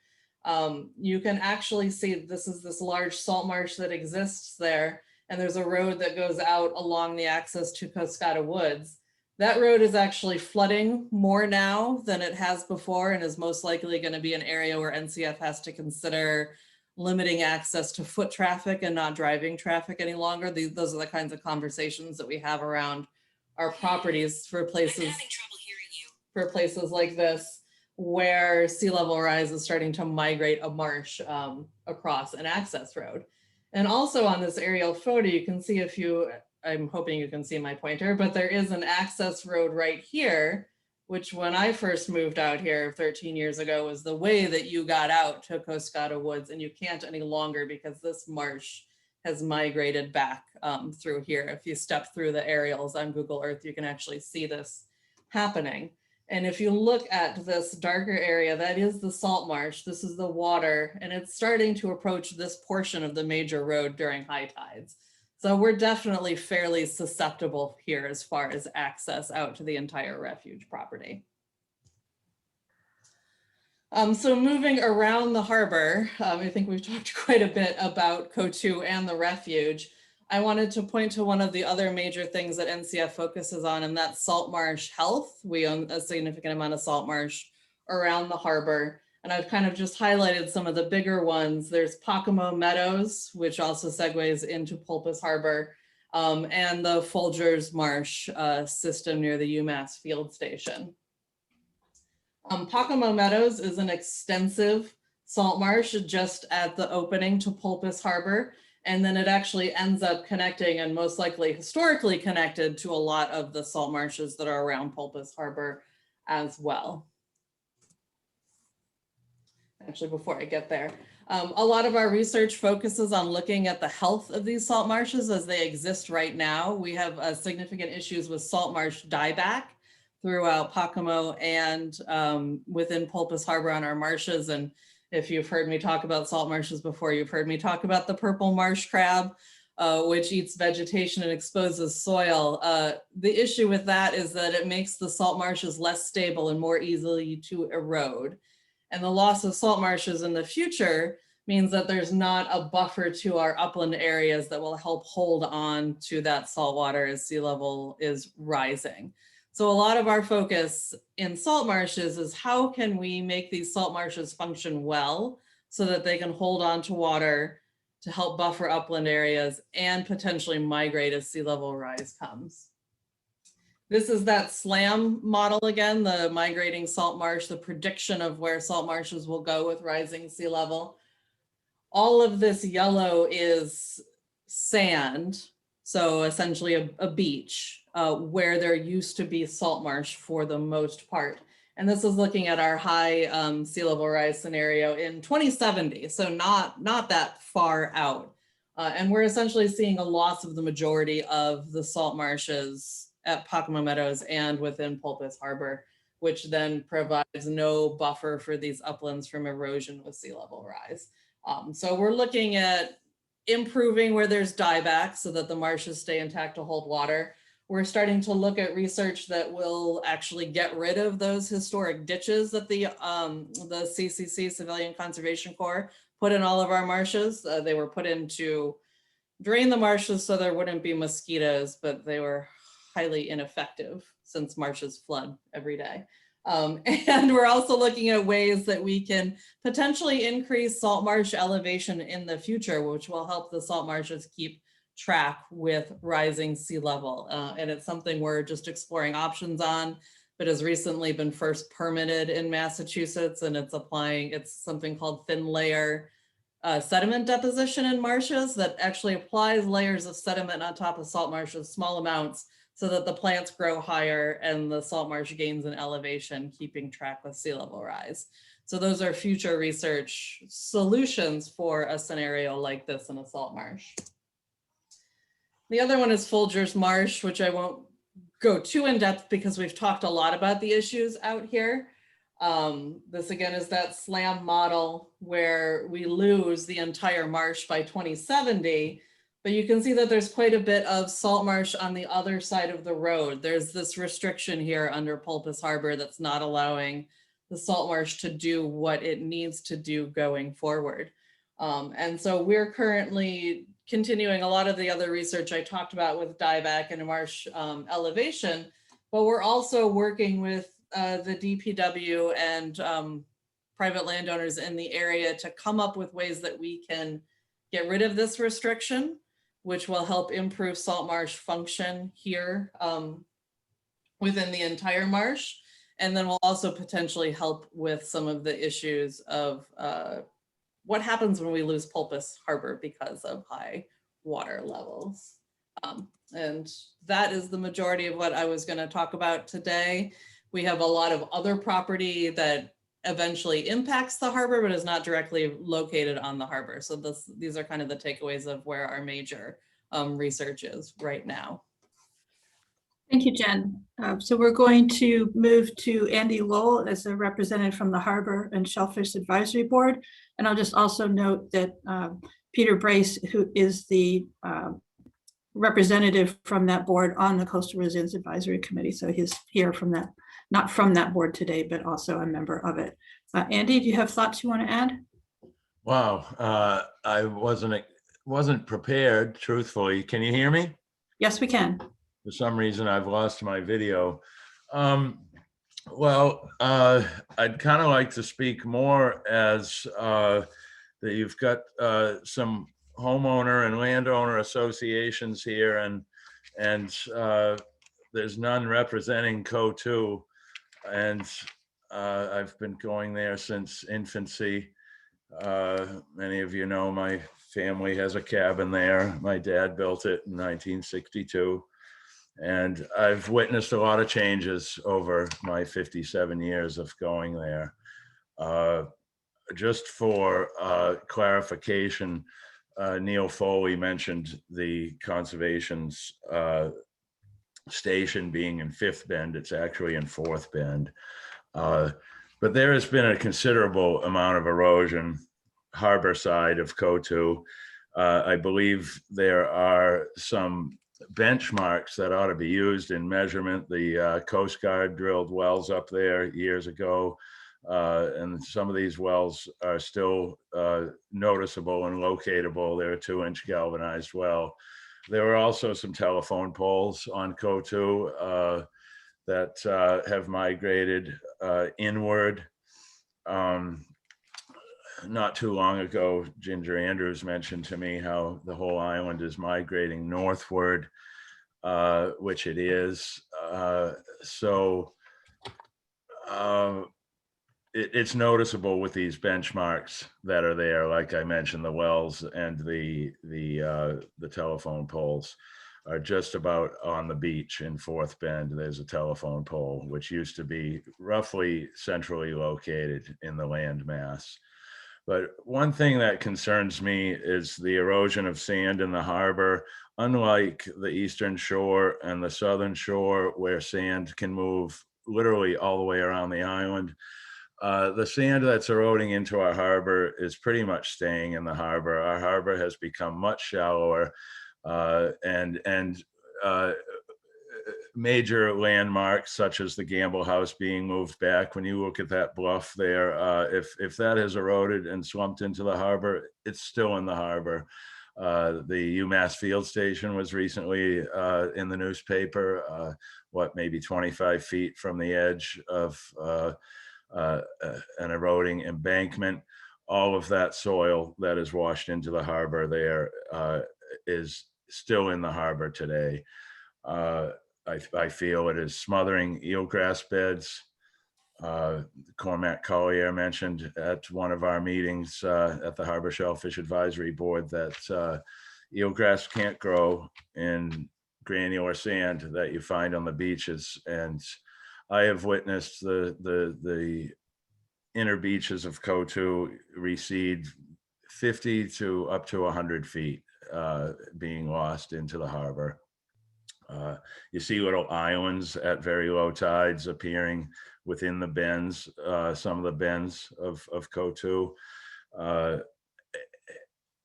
You can actually see this large salt marsh that exists there, and there's a road that goes out along the access to Coscata Woods. That road is actually flooding more now than it has before, and is most likely going to be an area where NCF has to consider limiting access to foot traffic and not driving traffic any longer. Those are the kinds of conversations that we have around our properties for places like this, where sea level rise is starting to migrate a marsh across an access road. And also on this aerial photo, you can see I'm hoping you can see my pointer, but there is an access road right here, which when I first moved out here 13 years ago was the way that you got out to Coscata Woods, and you can't any longer because this marsh has migrated back through here. If you step through the aerials on Google Earth, you can actually see this happening. And if you look at this darker area, that is the salt marsh. This is the water, and it's starting to approach this portion of the major road during high tides. So we're definitely fairly susceptible here as far as access out to the entire refuge property. So moving around the harbor, I think we've talked quite a bit about Cove 2 and the refuge. I wanted to point to one of the other major things that NCF focuses on, and that's salt marsh health. We own a significant amount of salt marsh around the harbor, and I've kind of just highlighted some of the bigger ones. There's Pacomo Meadows, which also segues into Pulpus Harbor, and the Folger's Marsh system near the UMass Field Station. Pacomo Meadows is an extensive salt marsh just at the opening to Pulpus Harbor. And then it actually ends up connecting, and most likely historically connected, to a lot of the salt marshes that are around Pulpus Harbor as well. Actually, before I get there, a lot of our research focuses on looking at the health of these salt marshes as they exist right now. We have significant issues with salt marsh dieback throughout Pacomo and within Pulpus Harbor on our marshes. And if you've heard me talk about salt marshes before, you've heard me talk about the purple marsh crab, which eats vegetation and exposes soil. The issue with that is that it makes the salt marshes less stable and more easily to erode. And the loss of salt marshes in the future means that there's not a buffer to our upland areas that will help hold on to that salt water as sea level is rising. So a lot of our focus in salt marshes is how can we make these salt marshes function well so that they can hold on to water to help buffer upland areas and potentially migrate as sea level rise comes. This is that SLAM model again, the migrating salt marsh, the prediction of where salt marshes will go with rising sea level. All of this yellow is sand, so essentially a beach where there used to be salt marsh for the most part. And this is looking at our high sea level rise scenario in 2070, so not that far out. And we're essentially seeing a loss of the majority of the salt marshes at Pacomo Meadows and within Pulpus Harbor, which then provides no buffer for these uplands from erosion with sea level rise. So we're looking at improving where there's dieback so that the marshes stay intact to hold water. We're starting to look at research that will actually get rid of those historic ditches that the CCC, Civilian Conservation Corps, put in all of our marshes. They were put in to drain the marshes so there wouldn't be mosquitoes, but they were highly ineffective since marshes flood every day. And we're also looking at ways that we can potentially increase salt marsh elevation in the future, which will help the salt marshes keep track with rising sea level. And it's something we're just exploring options on, but has recently been first permitted in Massachusetts, and it's something called thin layer sediment deposition in marshes that actually applies layers of sediment on top of salt marshes, small amounts, so that the plants grow higher and the salt marsh gains in elevation, keeping track with sea level rise. So those are future research solutions for a scenario like this in a salt marsh. The other one is Folger's Marsh, which I won't go too in depth because we've talked a lot about the issues out here. This again is that SLAM model where we lose the entire marsh by 2070, But you can see that there's quite a bit of salt marsh on the other side of the road. There's this restriction here under Pulpus Harbor that's not allowing the salt marsh to do what it needs to do going forward. And so we're currently continuing a lot of the other research I talked about with dieback and marsh elevation, but we're also working with the DPW and private landowners in the area to come up with ways that we can get rid of this restriction, which will help improve salt marsh function here within the entire marsh. And then will also potentially help with some of the issues of what happens when we lose Pulpus Harbor because of high water levels. And that is the majority of what I was going to talk about today. We have a lot of other property that eventually impacts the harbor, but is not directly located on the harbor. So these are kind of the takeaways of where our major research is right now. Thank you, Jen. So we're going to move to Andy Lowell as a representative from the Harbor and Shellfish Advisory Board. And I'll just also note that Peter Brace, who is the representative from that board on the Coastal Resilience Advisory Committee. So he's here from that, not from that board today, but also a member of it. Andy, do you have thoughts you want to add? Wow, I wasn't prepared, truthfully. Can you hear me? Yes, we can. For some reason, I've lost my video. I'd kind of like to speak more as that you've got some homeowner and landowner associations here, and there's none representing CO2, and I've been going there since infancy. Many of you know my family has a cabin there. My dad built it in 1962. And I've witnessed a lot of changes over my 57 years of going there. Just for clarification, Neil Foley mentioned the conservation's station being in Fifth Bend. It's actually in Fourth Bend. But there has been a considerable amount of erosion harbor side of CO2. I believe there are some benchmarks that ought to be used in measurement. The Coast Guard drilled wells up there years ago, and some of these wells are still noticeable and locatable. They're a 2-inch galvanized well. There were also some telephone poles on CO2 that have migrated inward. Not too long ago, Ginger Andrews mentioned to me how the whole island is migrating northward, which it is. It's noticeable with these benchmarks that are there. Like I mentioned, the wells and the telephone poles are just about on the beach in Fourth Bend. There's a telephone pole, which used to be roughly centrally located in the landmass. But one thing that concerns me is the erosion of sand in the harbor. Unlike the eastern shore and the southern shore, where sand can move literally all the way around the island, the sand that's eroding into our harbor is pretty much staying in the harbor. Our harbor has become much shallower, and major landmarks such as the Gamble House being moved back. When you look at that bluff there, if that has eroded and slumped into the harbor, it's still in the harbor. The UMass Field Station was recently in the newspaper, maybe 25 feet from the edge of an eroding embankment. All of that soil that is washed into the harbor there is still in the harbor today. I feel it is smothering eelgrass beds. Cormac Collier mentioned at one of our meetings at the Harbor Shellfish Advisory Board that eelgrass can't grow in granular sand that you find on the beaches. And I have witnessed the inner beaches of CO2 recede 50 to up to 100 feet being lost into the harbor. You see little islands at very low tides appearing within the bends, some of the bends of CO2.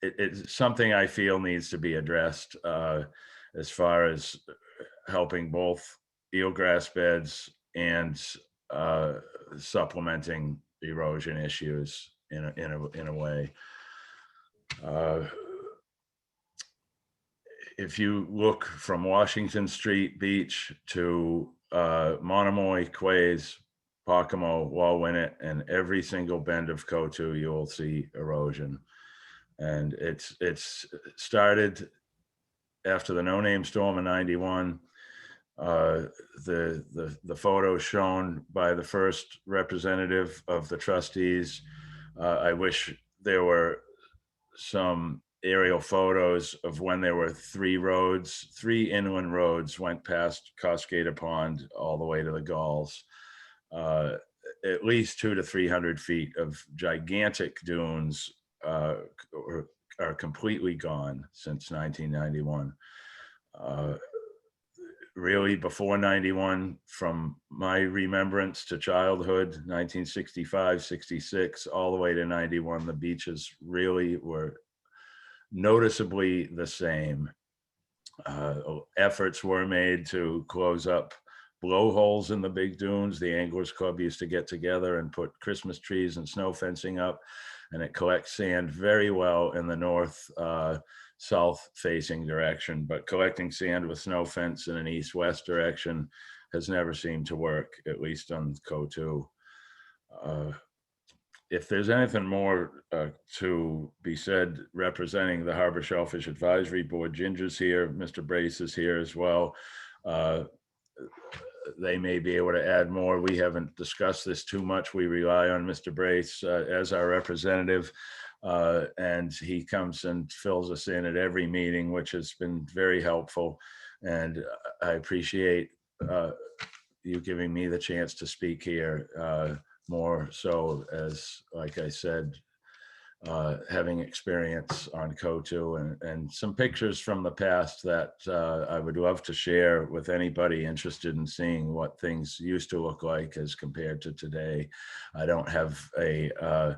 it's something I feel needs to be addressed as far as helping both eelgrass beds and supplementing erosion issues in a way. If you look from Washington Street Beach to Monomoy, Quays, Pacomo, Walwinnet, and every single bend of Coatue, you will see erosion. And it's started after the no-name storm in '91. The photo shown by the first representative of the trustees. I wish there were some aerial photos of when there were 3 inland roads went past Cascada Pond all the way to the Gulls. At least 200 to 300 feet of gigantic dunes are completely gone since 1991. Really before 91, from my remembrance to childhood, 1965, 66, all the way to 91, the beaches really were noticeably the same. Efforts were made to close up blowholes in the big dunes. The Anglers Club used to get together and put Christmas trees and snow fencing up, and it collects sand very well in the north south facing direction, but collecting sand with snow fence in an east-west direction has never seemed to work, at least on Coatue. If there's anything more to be said representing the Harbor Shellfish Advisory Board, Ginger's here, Mr. Brace is here as well. They may be able to add more. We haven't discussed this too much. We rely on Mr. Brace as our representative, and he comes and fills us in at every meeting, which has been very helpful. And I appreciate you giving me the chance to speak here, more so as, like I said, having experience on Coatue and some pictures from the past that I would love to share with anybody interested in seeing what things used to look like as compared to today. I don't have a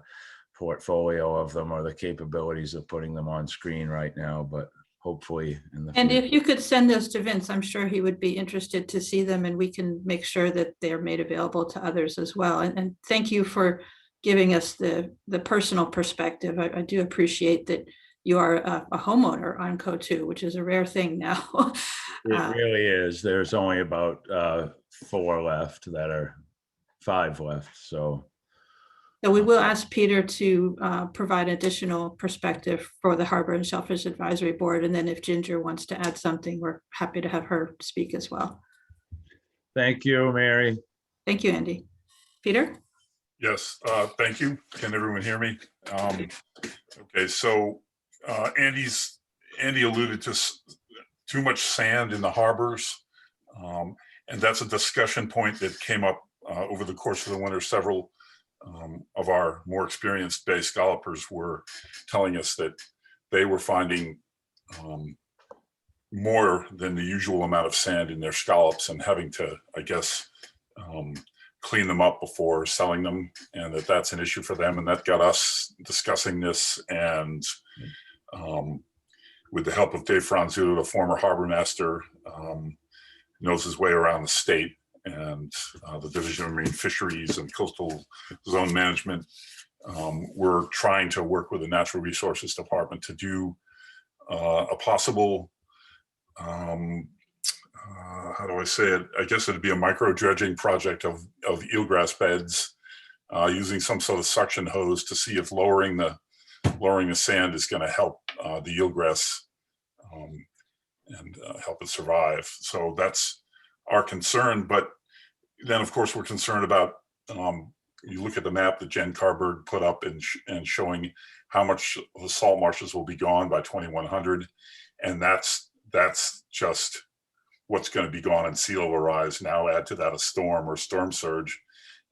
portfolio of them or the capabilities of putting them on screen right now, but hopefully in the And future. if you could send those to Vince, I'm sure he would be interested to see them, and we can make sure that they're made available to others as well. And thank you for giving us the personal perspective. I do appreciate that you are a homeowner on Coatue, which is a rare thing now. It really is. There's only about 4 left that are 5 left. So we will ask Peter to provide additional perspective for the Harbor and Shellfish Advisory Board. And then if Ginger wants to add something, we're happy to have her speak as well. thank you, Mary. Thank you, Andy. Peter? Yes, thank you. Can everyone hear me? Okay, so Andy alluded to too much sand in the harbors. And that's a discussion point that came up over the course of the winter. Several of our more experienced bay scallopers were telling us that they were finding more than the usual amount of sand in their scallops and having to, I guess, clean them up before selling them, and that's an issue for them. And that got us discussing this, and with the help of Dave Franzullo, the former harbor master, knows his way around the state, and the Division of Marine Fisheries and Coastal Zone Management. We're trying to work with the Natural Resources Department to do a possible, how do I say it? I guess it'd be a micro dredging project of eelgrass beds using some sort of suction hose to see if lowering the sand is going to help the eelgrass and help it survive. So that's our concern. But then, of course, we're concerned about, you look at the map that Jen Carberg put up and showing how much the salt marshes will be gone by 2100. And that's just what's going to be gone in sea level rise. Now add to that a storm or storm surge,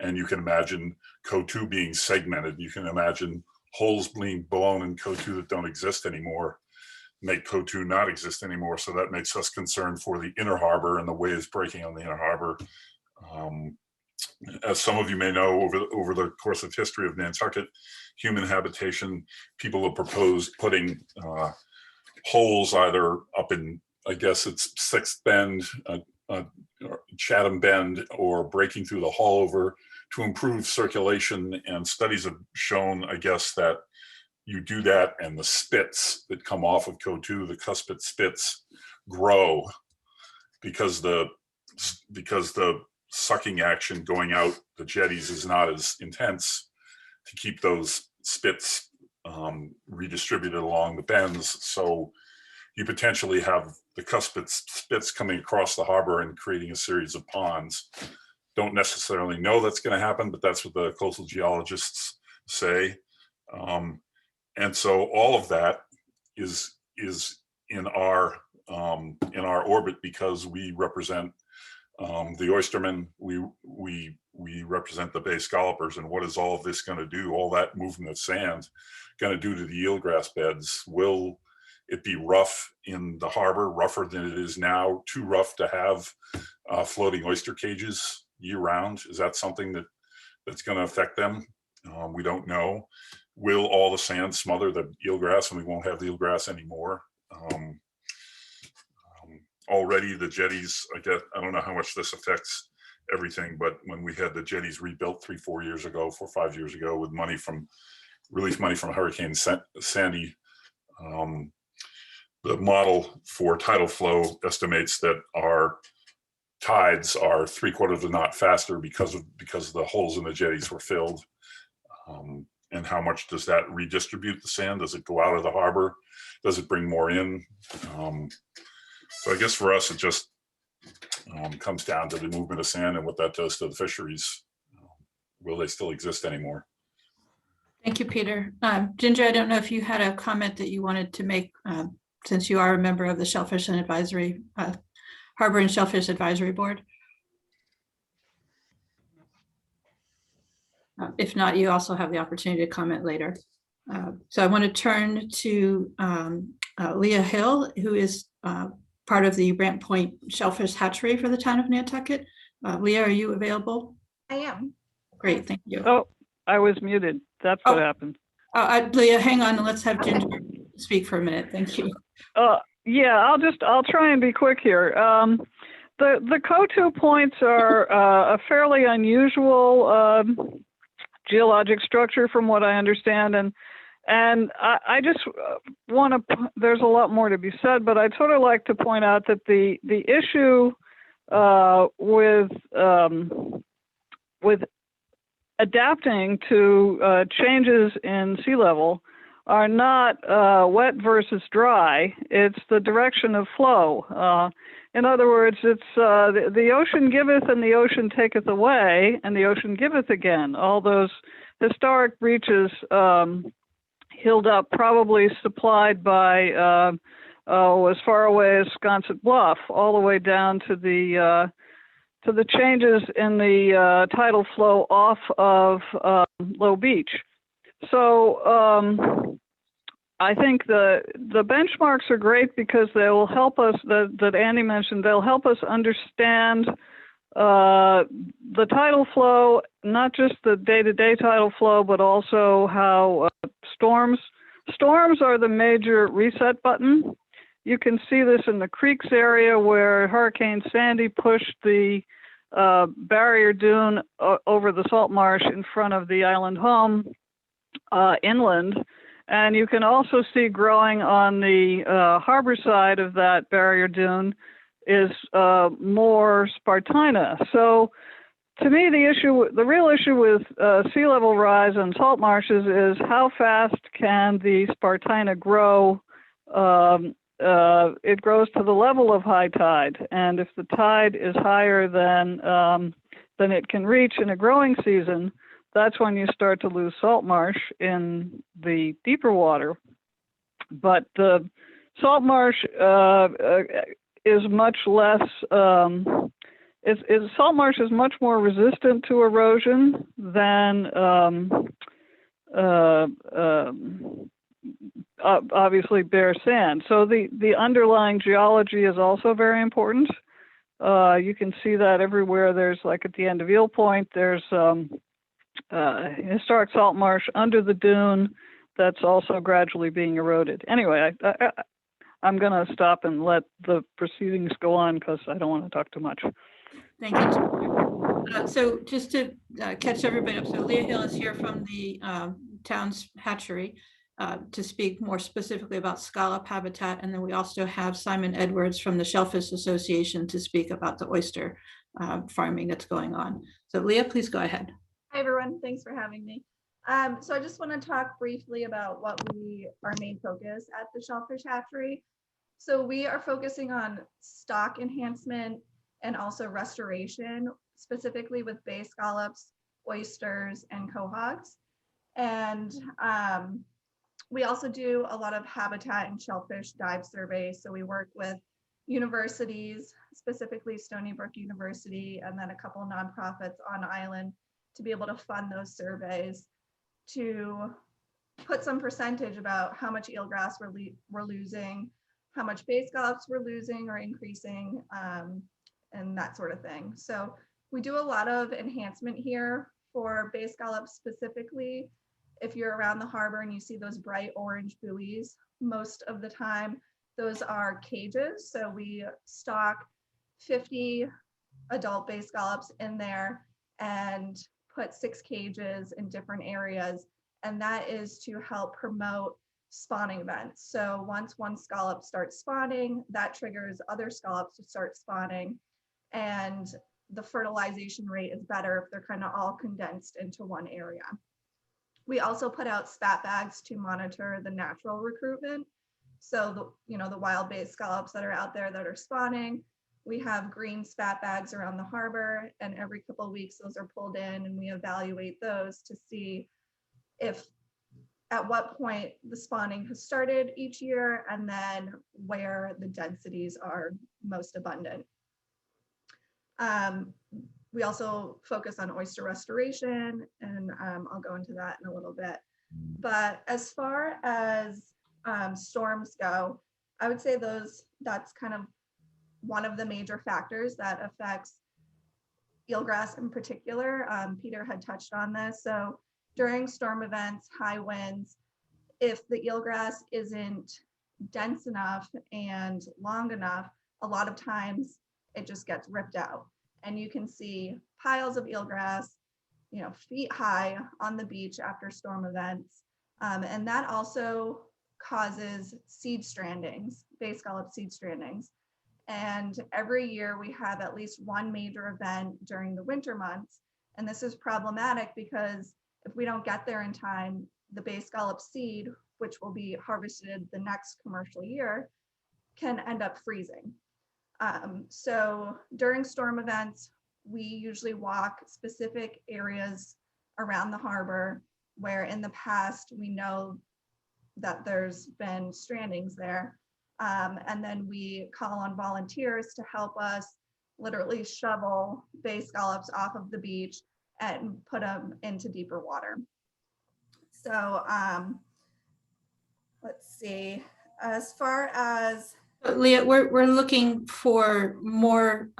and you can imagine Coatue being segmented. You can imagine holes being blown in Coatue that don't exist anymore, make Coatue not exist anymore. So that makes us concerned for the inner harbor and the waves breaking on the inner harbor. As some of you may know, over the course of history of Nantucket human habitation, people have proposed putting holes either up in, I guess it's Sixth Bend, Chatham Bend, or breaking through the Hallover to improve circulation. And studies have shown, I guess, that you do that and the spits that come off of CO2, the cuspid spits, grow because the sucking action going out the jetties is not as intense to keep those spits redistributed along the bends. So you potentially have the cuspid spits coming across the harbor and creating a series of ponds. Don't necessarily know that's going to happen, but that's what the coastal geologists say. And so all of that is in our orbit because we represent the oystermen, we represent the bay scallopers. And what is all of this going to do? All that movement of sand going to do to the eelgrass beds? Will it be rough in the harbor, rougher than it is now, too rough to have floating oyster cages year round? Is that something that's going to affect them? We don't know. Will all the sand smother the eelgrass and we won't have the eelgrass anymore? Already the jetties, I don't know how much this affects everything, but when we had the jetties rebuilt 4 years ago, 4 or 5 years ago, with relief money from Hurricane Sandy, the model for tidal flow estimates that our tides are 3/4 of a knot faster because the holes in the jetties were filled. And how much does that redistribute the sand? Does it go out of the harbor? Does it bring more in? So I guess for us, it just comes down to the movement of sand and what that does to the fisheries. Will they still exist anymore? Thank you, Peter. Ginger, I don't know if you had a comment that you wanted to make since you are a member of the Shellfish and Advisory, Harbor and Shellfish Advisory Board. If not, you also have the opportunity to comment later. So I want to turn to Leah Hill, who is part of the Brant Point Shellfish Hatchery for the town of Nantucket. Leah, are you available? I am. Great, thank you. Oh, I was muted. That's what happened. Leah, hang on, and let's have Ginger speak for a minute. Thank you. Yeah, I'll try and be quick here. The CO2 points are a fairly unusual geologic structure from what I understand, and I just want to, there's a lot more to be said, but I'd sort of like to point out that the issue with adapting to changes in sea level are not wet versus dry, it's the direction of flow. In other words, it's the ocean giveth and the ocean taketh away, and the ocean giveth again. All those historic breaches hilled up, probably supplied by as far away as Sconset Bluff, all the way down to the changes in the tidal flow off of Low Beach. So I think the benchmarks are great because they will help us, that Andy mentioned, they'll help us understand the tidal flow, not just the day-to-day tidal flow, but also how storms are the major reset button. You can see this in the creeks area where Hurricane Sandy pushed the barrier dune over the salt marsh in front of the island home inland. And you can also see growing on the harbor side of that barrier dune is more Spartina. So to me, the real issue with sea level rise and salt marshes is how fast can the Spartina grow. It grows to the level of high tide. And if the tide is higher than it can reach in a growing season, that's when you start to lose salt marsh in the deeper water. But the salt marsh is much less, salt marsh is much more resistant to erosion than obviously bare sand. So the underlying geology is also very important. You can see that everywhere. There's like at the end of Eel Point, there's historic salt marsh under the dune that's also gradually being eroded. Anyway, I'm going to stop and let the proceedings go on because I don't want to talk too much. Thank you. So just to catch everybody up, so Leah Hill is here from the town's hatchery to speak more specifically about scallop habitat. And then we also have Simon Edwards from the Shellfish Association to speak about the oyster farming that's going on. So Leah, please go ahead. Hi, everyone. Thanks for having me. So I just want to talk briefly about what our main focus at the Shellfish Hatchery. So we are focusing on stock enhancement and also restoration, specifically with bay scallops, oysters, and quahogs. And we also do a lot of habitat and shellfish dive surveys. So we work with universities, specifically Stony Brook University, and then a couple of nonprofits on island to be able to fund those surveys to put some percentage about how much eelgrass we're losing, how much bay scallops we're losing or increasing, and that sort of thing. So we do a lot of enhancement here for bay scallops specifically. If you're around the harbor and you see those bright orange buoys, most of the time those are cages. So we stock 50 adult bay scallops in there and put 6 cages in different areas. And that is to help promote spawning events. So once one scallop starts spawning, that triggers other scallops to start spawning. And the fertilization rate is better if they're kind of all condensed into one area. We also put out spat bags to monitor the natural recruitment. So the wild bay scallops that are out there that are spawning, we have green spat bags around the harbor, and every couple of weeks those are pulled in and we evaluate those to see at what point the spawning has started each year and then where the densities are most abundant. We also focus on oyster restoration, and I'll go into that in a little bit. But as far as storms go, I would say that's kind of one of the major factors that affects eelgrass in particular. Peter had touched on this. So during storm events, high winds, if the eelgrass isn't dense enough and long enough, a lot of times it just gets ripped out. And you can see piles of eelgrass, feet high on the beach after storm events. And that also causes seed strandings, bay scallop seed strandings. And every year we have at least one major event during the winter months. And this is problematic because if we don't get there in time, the bay scallop seed, which will be harvested the next commercial year, can end up freezing. So during storm events, we usually walk specific areas around the harbor where in the past we know that there's been strandings there. And then we call on volunteers to help us literally shovel bay scallops off of the beach and put them into deeper water. So let's see, as far as Leah, we're looking for more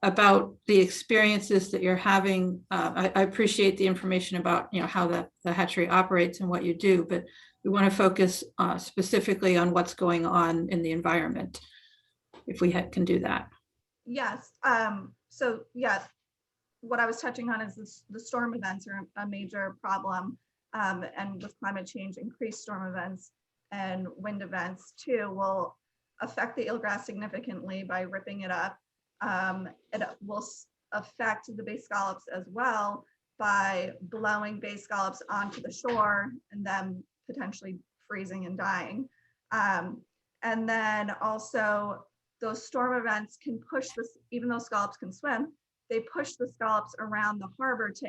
about the experiences that you're having. I appreciate the information about how the hatchery operates and what you do, but we want to focus specifically on what's going on in the environment, if we can do that. Yes. So yes, what I was touching on is the storm events are a major problem, and with climate change, increased storm events and wind events too will affect the eelgrass significantly by ripping it up. It will affect the bay scallops as well by blowing bay scallops onto the shore and them potentially freezing and dying. And then also those storm events can push this, even though scallops can swim, they push the scallops around the harbor to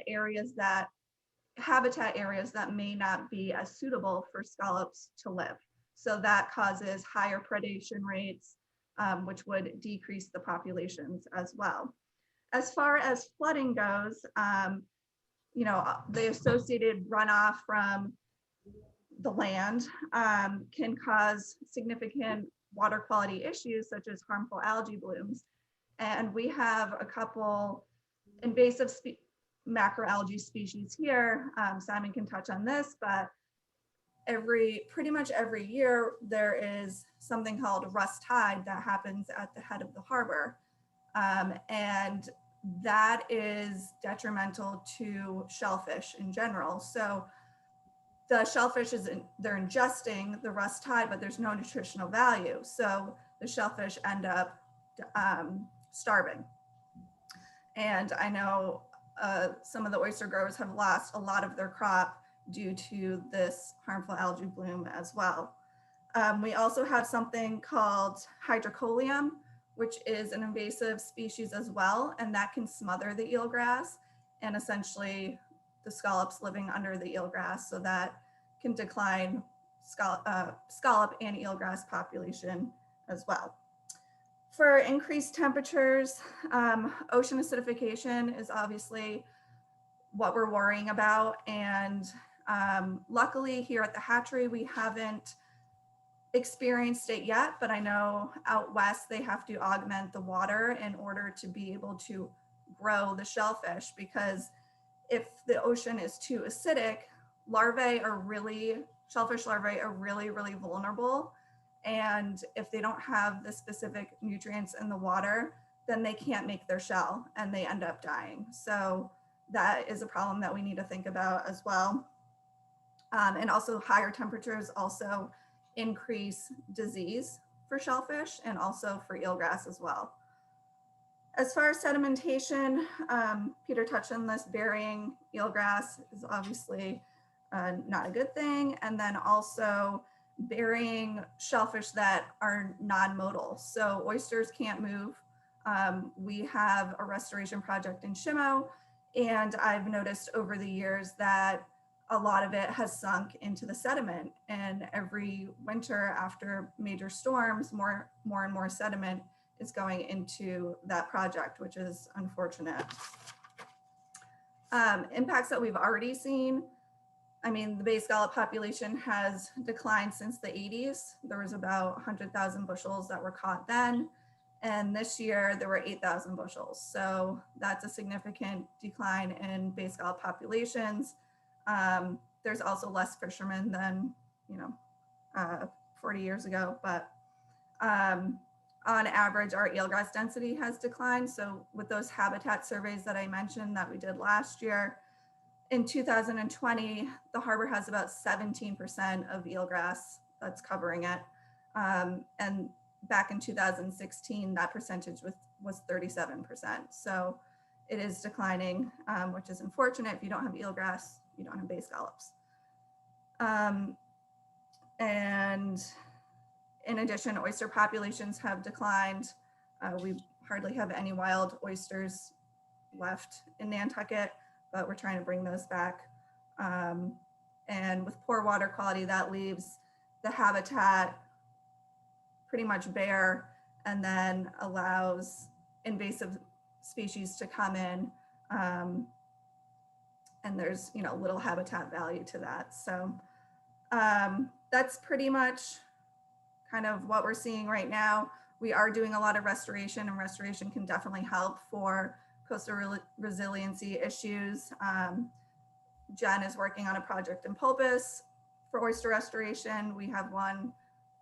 habitat areas that may not be as suitable for scallops to live. So that causes higher predation rates, which would decrease the populations as well. As far as flooding goes, the associated runoff from the land can cause significant water quality issues such as harmful algae blooms. And we have a couple invasive macroalgae species here. Simon can touch on this, but pretty much every year there is something called rust tide that happens at the head of the harbor. And that is detrimental to shellfish in general. So the shellfish they're ingesting the rust tide, but there's no nutritional value. So the shellfish end up starving. And I know some of the oyster growers have lost a lot of their crop due to this harmful algae bloom as well. We also have something called hydrocoleum, which is an invasive species as well, and that can smother the eelgrass and essentially the scallops living under the eelgrass, so that can decline scallop and eelgrass population as well. For increased temperatures, ocean acidification is obviously what we're worrying about. And luckily here at the hatchery, we haven't experienced it yet, but I know out west, they have to augment the water in order to be able to grow the shellfish, because if the ocean is too acidic, shellfish larvae are really, really vulnerable. And if they don't have the specific nutrients in the water, then they can't make their shell and they end up dying. So that is a problem that we need to think about as well. And also higher temperatures also increase disease for shellfish and also for eelgrass as well. As far as sedimentation, Peter touched on this, burying eelgrass is obviously not a good thing. And then also burying shellfish that are non-modal. So oysters can't move. We have a restoration project in Shimo, and I've noticed over the years that a lot of it has sunk into the sediment. And every winter after major storms, more and more sediment is going into that project, which is unfortunate. Impacts that we've already seen. I mean, the bay scallop population has declined since the 80s. There was about 100,000 bushels that were caught then. And this year there were 8,000 bushels. So that's a significant decline in bay scallop populations. There's also less fishermen than, 40 years ago, but on average, our eelgrass density has declined. So with those habitat surveys that I mentioned that we did last year, in 2020, the harbor has about 17% of eelgrass that's covering it. And back in 2016, that percentage was 37%. So it is declining, which is unfortunate. If you don't have eelgrass, you don't have bay scallops. And in addition, oyster populations have declined. We hardly have any wild oysters left in Nantucket, but we're trying to bring those back. And with poor water quality, that leaves the habitat pretty much bare, and then allows invasive species to come in. And there's little habitat value to that. So that's pretty much kind of what we're seeing right now. We are doing a lot of restoration, and restoration can definitely help for coastal resiliency issues. Jen is working on a project in Pulpus for oyster restoration. We have one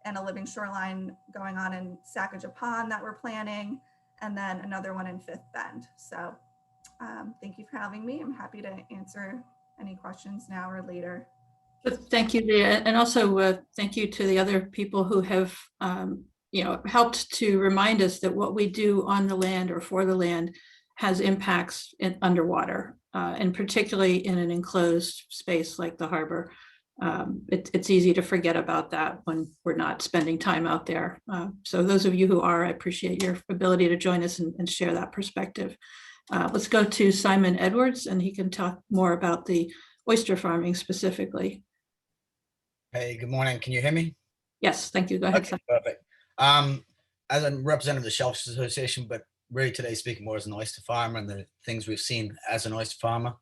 and a living shoreline going on in Sacajah Pond that we're planning, and then another one in Fifth Bend. So thank you for having me. I'm happy to answer any questions now or later. Thank you, Leah, and also thank you to the other people who have helped to remind us that what we do on the land or for the land has impacts underwater, and particularly in an enclosed space like the harbor. It's easy to forget about that when we're not spending time out there. So those of you who are, I appreciate your ability to join us and share that perspective. Let's go to Simon Edwards, and he can talk more about the oyster farming specifically. Hey, good morning. Can you hear me? Yes, thank you. Go ahead. Okay, perfect. As a representative of the Shellfish Association, but really today speaking more as an oyster farmer and the things we've seen as an oyster farmer.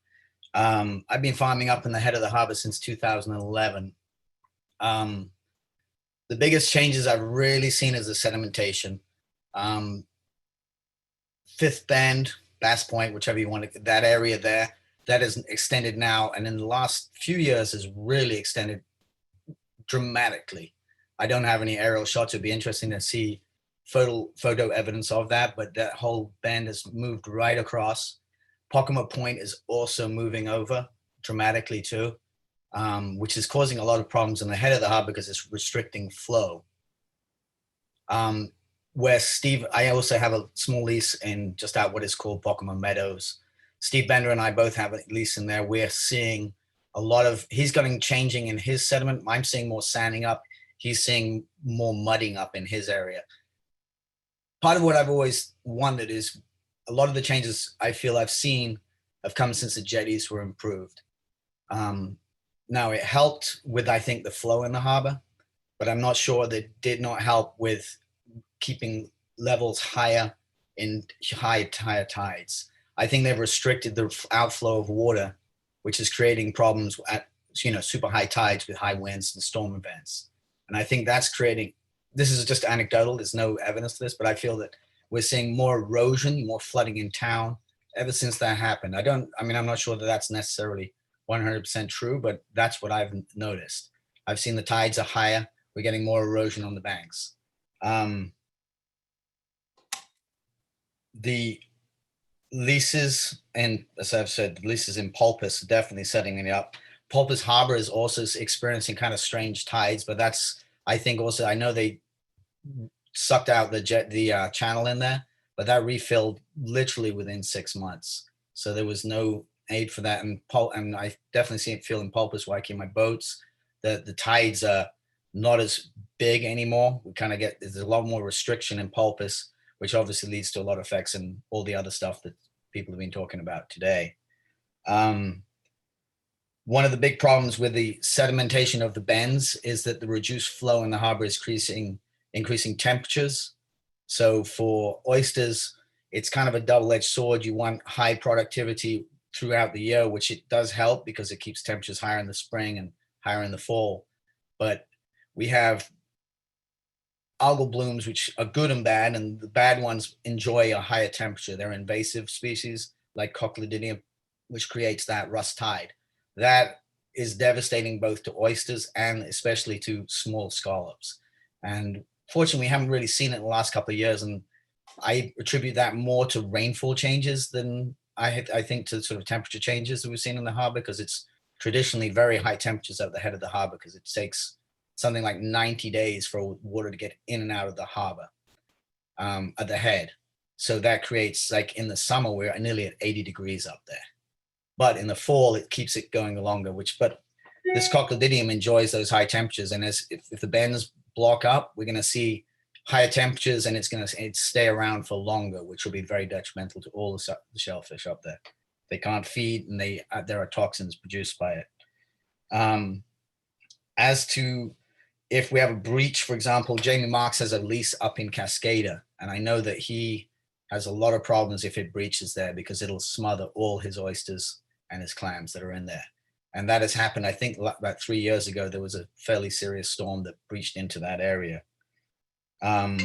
I've been farming up in the head of the harbor since 2011. The biggest changes I've really seen is the sedimentation. Fifth Bend, Bass Point, whichever you want to, that area there, that is extended now. And in the last few years has really extended dramatically. I don't have any aerial shots. It'd be interesting to see photo evidence of that, but that whole bend has moved right across. Pacomo Point is also moving over dramatically too, which is causing a lot of problems in the head of the harbor because it's restricting flow. Where Steve, I also have a small lease in just out what is called Pacomo Meadows. Steve Bender and I both have a lease in there. We're seeing a lot of, he's getting changing in his sediment. I'm seeing more sanding up. He's seeing more mudding up in his area. Part of what I've always wondered is a lot of the changes I feel I've seen have come since the jetties were improved. Now it helped with, I think, the flow in the harbor, but I'm not sure that did not help with keeping levels higher in higher tides. I think they've restricted the outflow of water, which is creating problems at, you know, super high tides with high winds and storm events. And I think that's creating, this is just anecdotal, there's no evidence to this, but I feel that we're seeing more erosion, more flooding in town ever since that happened. I'm not sure that that's necessarily 100% true, but that's what I've noticed. I've seen the tides are higher, we're getting more erosion on the banks. The leases, and as I've said, the leases in Pulpus are definitely setting it up. Pulpus Harbor is also experiencing kind of strange tides, but that's, I think also, I know they sucked out the channel in there, but that refilled literally within 6 months. So there was no aid for that. And I definitely see it feel in Pulpus where I keep my boats, the tides are not as big anymore. We kind of get, there's a lot more restriction in Pulpus, which obviously leads to a lot of effects in all the other stuff that people have been talking about today. One of the big problems with the sedimentation of the bends is that the reduced flow in the harbor is increasing temperatures. So for oysters, it's kind of a double-edged sword. You want high productivity throughout the year, which it does help because it keeps temperatures higher in the spring and higher in the fall. But we have algal blooms, which are good and bad, and the bad ones enjoy a higher temperature. They're invasive species like Cochlididium, which creates that rust tide. That is devastating both to oysters and especially to small scallops. And fortunately, we haven't really seen it in the last couple of years, and I attribute that more to rainfall changes than I think to sort of temperature changes that we've seen in the harbor, because it's traditionally very high temperatures at the head of the harbor, because it takes something like 90 days for water to get in and out of the harbor at the head. So that creates, like in the summer, we're nearly at 80 degrees up there. But in the fall, it keeps it going longer, but this Cochlididium enjoys those high temperatures. And if the bends block up, we're going to see higher temperatures, and it's going to stay around for longer, which will be very detrimental to all the shellfish up there. They can't feed, and there are toxins produced by it. As to if we have a breach, for example, Jamie Marks has a lease up in Cascada, and I know that he has a lot of problems if it breaches there, because it'll smother all his oysters and his clams that are in there. And that has happened, I think, about 3 years ago. There was a fairly serious storm that breached into that area. But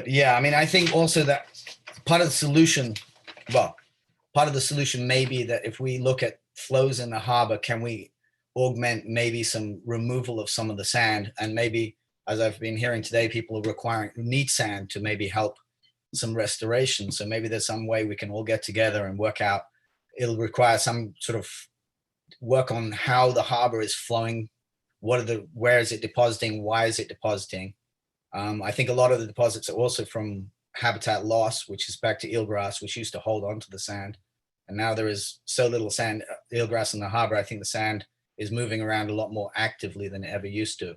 yeah, I mean, I think also that part of the solution may be that if we look at flows in the harbor, can we augment maybe some removal of some of the sand? And maybe, as I've been hearing today, people are need sand to maybe help some restoration. So maybe there's some way we can all get together and work out. It'll require some sort of work on how the harbor is flowing. Where is it depositing? Why is it depositing? I think a lot of the deposits are also from habitat loss, which is back to eelgrass, which used to hold on to the sand. And now there is so little sand, eelgrass in the harbor, I think the sand is moving around a lot more actively than it ever used to.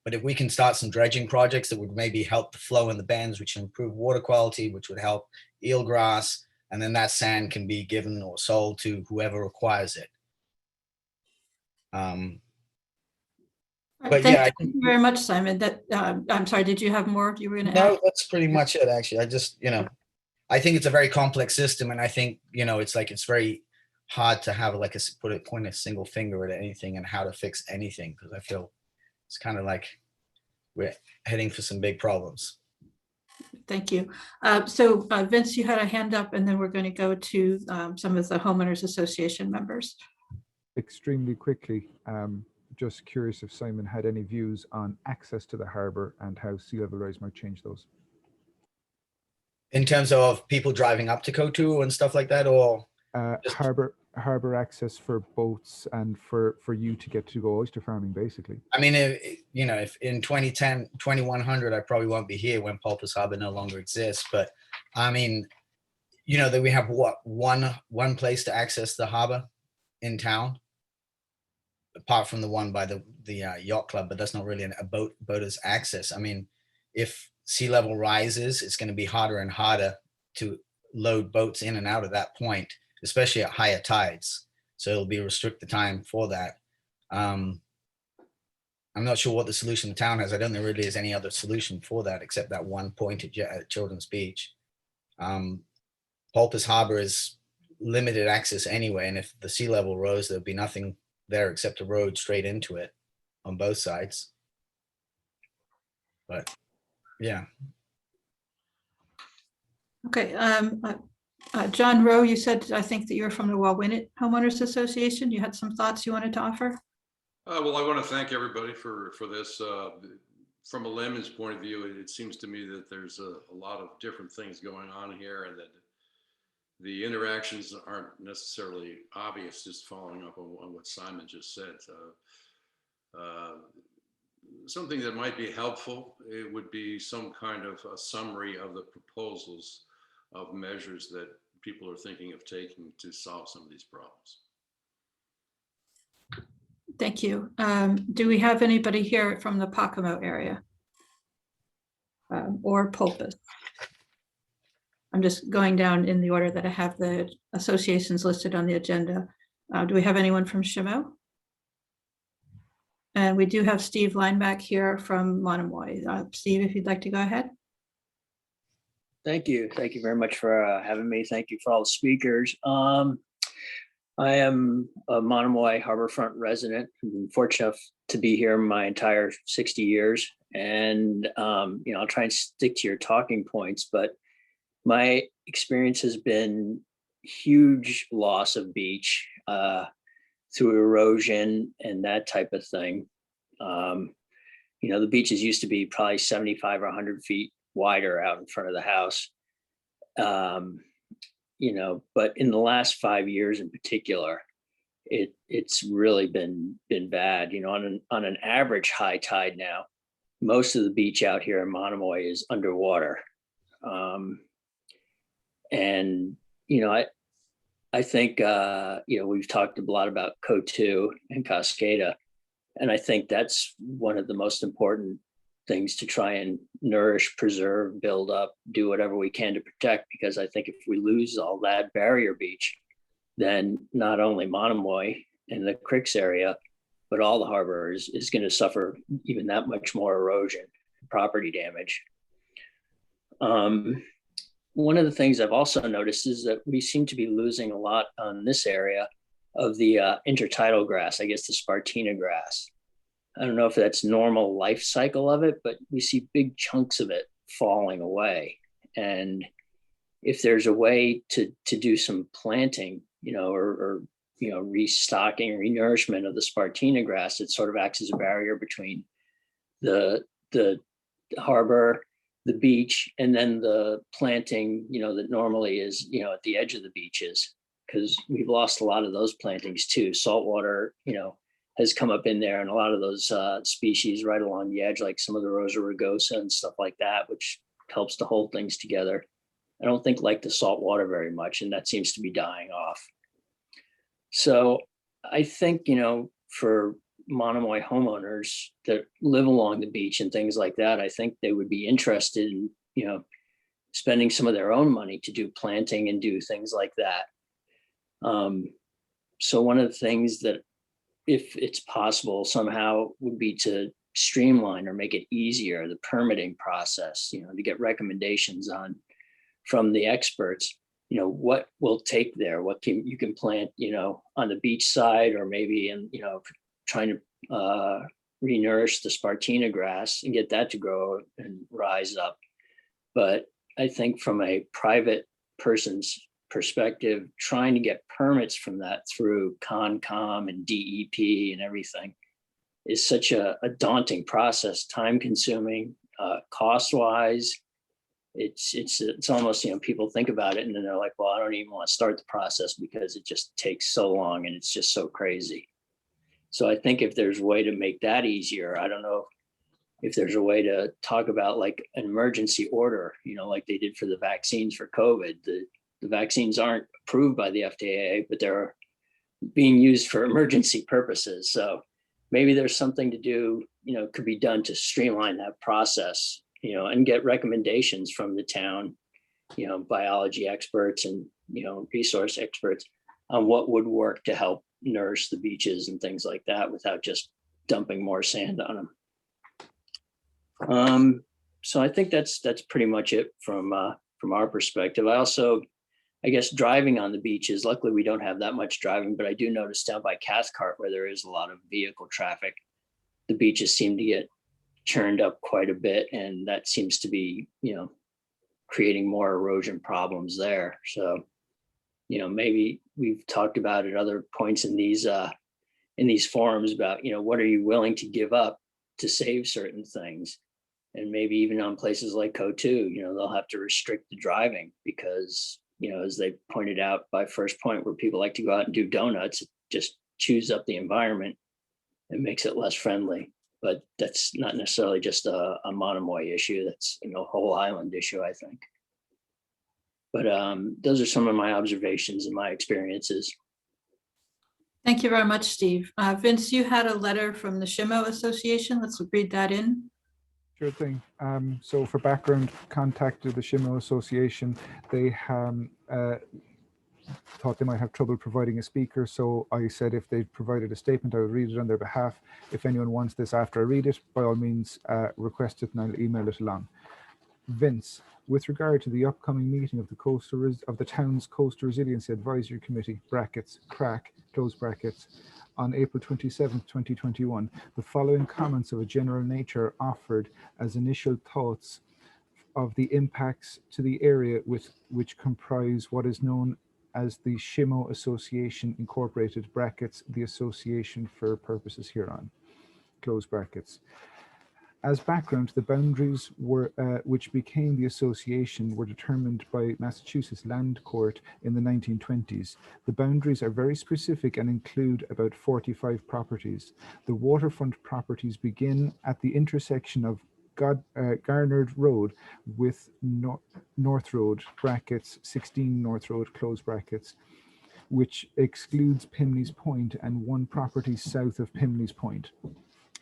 But if we can start some dredging projects that would maybe help the flow in the bends, which improve water quality, which would help eelgrass, and then that sand can be given or sold to whoever requires it. But yeah, thank you very much, Simon. I'm sorry, did you have more you were going to add? No, that's pretty much it, actually. I just, I think it's a very complex system, and I think, it's very hard to have like point a single finger at anything and how to fix anything, because I feel it's kind of like we're heading for some big problems. Thank you. So Vince, you had a hand up, and then we're going to go to some of the homeowners association members. Extremely quickly, just curious if Simon had any views on access to the harbour and how sea level rise might change those. In terms of people driving up to Kotu and stuff like that, or harbour access for boats and for you to get to go oyster farming, basically. I mean, if in 2010, 2100, I probably won't be here when Pulpus Harbor no longer exists. But I mean, that we have one place to access the harbor in town, apart from the one by the yacht club, but that's not really a boater's access. I mean, if sea level rises, it's going to be harder and harder to load boats in and out of that point, especially at higher tides. So it'll be restricted time for that. I'm not sure what the solution the town has. I don't think there really is any other solution for that except that one point at Children's Beach. Pulpus Harbor is limited access anyway, and if the sea level rose, there'd be nothing there except a road straight into it on both sides. But yeah. Okay. John Rowe, you said, I think that you're from the Wawinit Homeowners Association. You had some thoughts you wanted to offer? Well, I want to thank everybody for this. From a layman's point of view, it seems to me that there's a lot of different things going on here, and that the interactions aren't necessarily obvious. Just following up on what Simon just said. Something that might be helpful, it would be some kind of a summary of the proposals of measures that people are thinking of taking to solve some of these problems. Thank you. Do we have anybody here from the Pacomo area or Pulpus? I'm just going down in the order that I have the associations listed on the agenda. Do we have anyone from Shimo? And we do have Steve Lineback here from Monomoy. Steve, if you'd like to go ahead. Thank you. Thank you very much for having me. Thank you for all the speakers. I am a Monomoy Harborfront resident. I've been fortunate to be here my entire 60 years. And, I'll try and stick to your talking points, but my experience has been huge loss of beach through erosion and that type of thing. The beaches used to be probably 75 or 100 feet wider out in front of the house. But in the last 5 years in particular, it's really been bad. On an average high tide now, most of the beach out here in Monomoy is underwater. I think we've talked a lot about Kotu and Cascada, and I think that's one of the most important things to try and nourish, preserve, build up, do whatever we can to protect, because I think if we lose all that barrier beach, then not only Monomoy and the Cricks area, but all the harbor is going to suffer even that much more erosion, property damage. One of the things I've also noticed is that we seem to be losing a lot on this area of the intertidal grass, I guess the Spartina grass. I don't know if that's normal life cycle of it, but we see big chunks of it falling away. And if there's a way to do some planting, or restocking, renourishment of the Spartina grass, it sort of acts as a barrier between the harbor, the beach, and then the planting, that normally is, at the edge of the beaches, because we've lost a lot of those plantings too. Saltwater, has come up in there, and a lot of those species right along the edge, like some of the Rosa rugosa and stuff like that, which helps to hold things together. I don't think like the salt water very much, and that seems to be dying off. So I think, for Monomoy homeowners that live along the beach and things like that, I think they would be interested in, spending some of their own money to do planting and do things like that. So one of the things that, if it's possible somehow, would be to streamline or make it easier, the permitting process, to get recommendations from the experts what will take there, what you can plant, on the beach side, or maybe in, trying to re-nourish the Spartina grass and get that to grow and rise up. But I think from a private person's perspective, trying to get permits from that through Concom and DEP and everything is such a daunting process, time consuming, cost wise. It's almost, people think about it and then they're like, well, I don't even want to start the process because it just takes so long and it's just so crazy. So I think if there's a way to make that easier, I don't know if there's a way to talk about like an emergency order, like they did for the vaccines for COVID. The vaccines aren't approved by the FDA, but they're being used for emergency purposes. So maybe there's something to do, could be done to streamline that process, and get recommendations from the town, biology experts and, resource experts on what would work to help nourish the beaches and things like that without just dumping more sand on them. So I think that's pretty much it from our perspective. I guess driving on the beaches, luckily we don't have that much driving, but I do notice down by Cathcart where there is a lot of vehicle traffic, the beaches seem to get churned up quite a bit, and that seems to be, creating more erosion problems there. So, maybe we've talked about at other points in these forums about, what are you willing to give up to save certain things? And maybe even on places like Co2, they'll have to restrict the driving because, as they pointed out by First Point, where people like to go out and do donuts, it just chews up the environment and makes it less friendly. But that's not necessarily just a Monomoy issue. That's a whole island issue, I think. But those are some of my observations and my experiences. Thank you very much, Steve. Vince, you had a letter from the Shimo Association. Let's read that in. Sure thing. So for background, contacted the Shimo Association. They thought they might have trouble providing a speaker, so I said if they provided a statement, I would read it on their behalf. If anyone wants this after I read it, by all means, request it and I'll email it along. Vince, with regard to the upcoming meeting of the town's Coastal Resiliency Advisory Committee, brackets, CRAC, close brackets, on April 27th, 2021, the following comments of a general nature are offered as initial thoughts of the impacts to the area which comprise what is known as the Shimo Association Incorporated, brackets, the association for purposes hereon, close brackets. As background, the boundaries which became the association were determined by Massachusetts Land Court in the 1920s. The boundaries are very specific and include about 45 properties. The waterfront properties begin at the intersection of Garnard Road with North Road, brackets, 16 North Road, close brackets, which excludes Pimley's Point and one property south of Pimley's Point.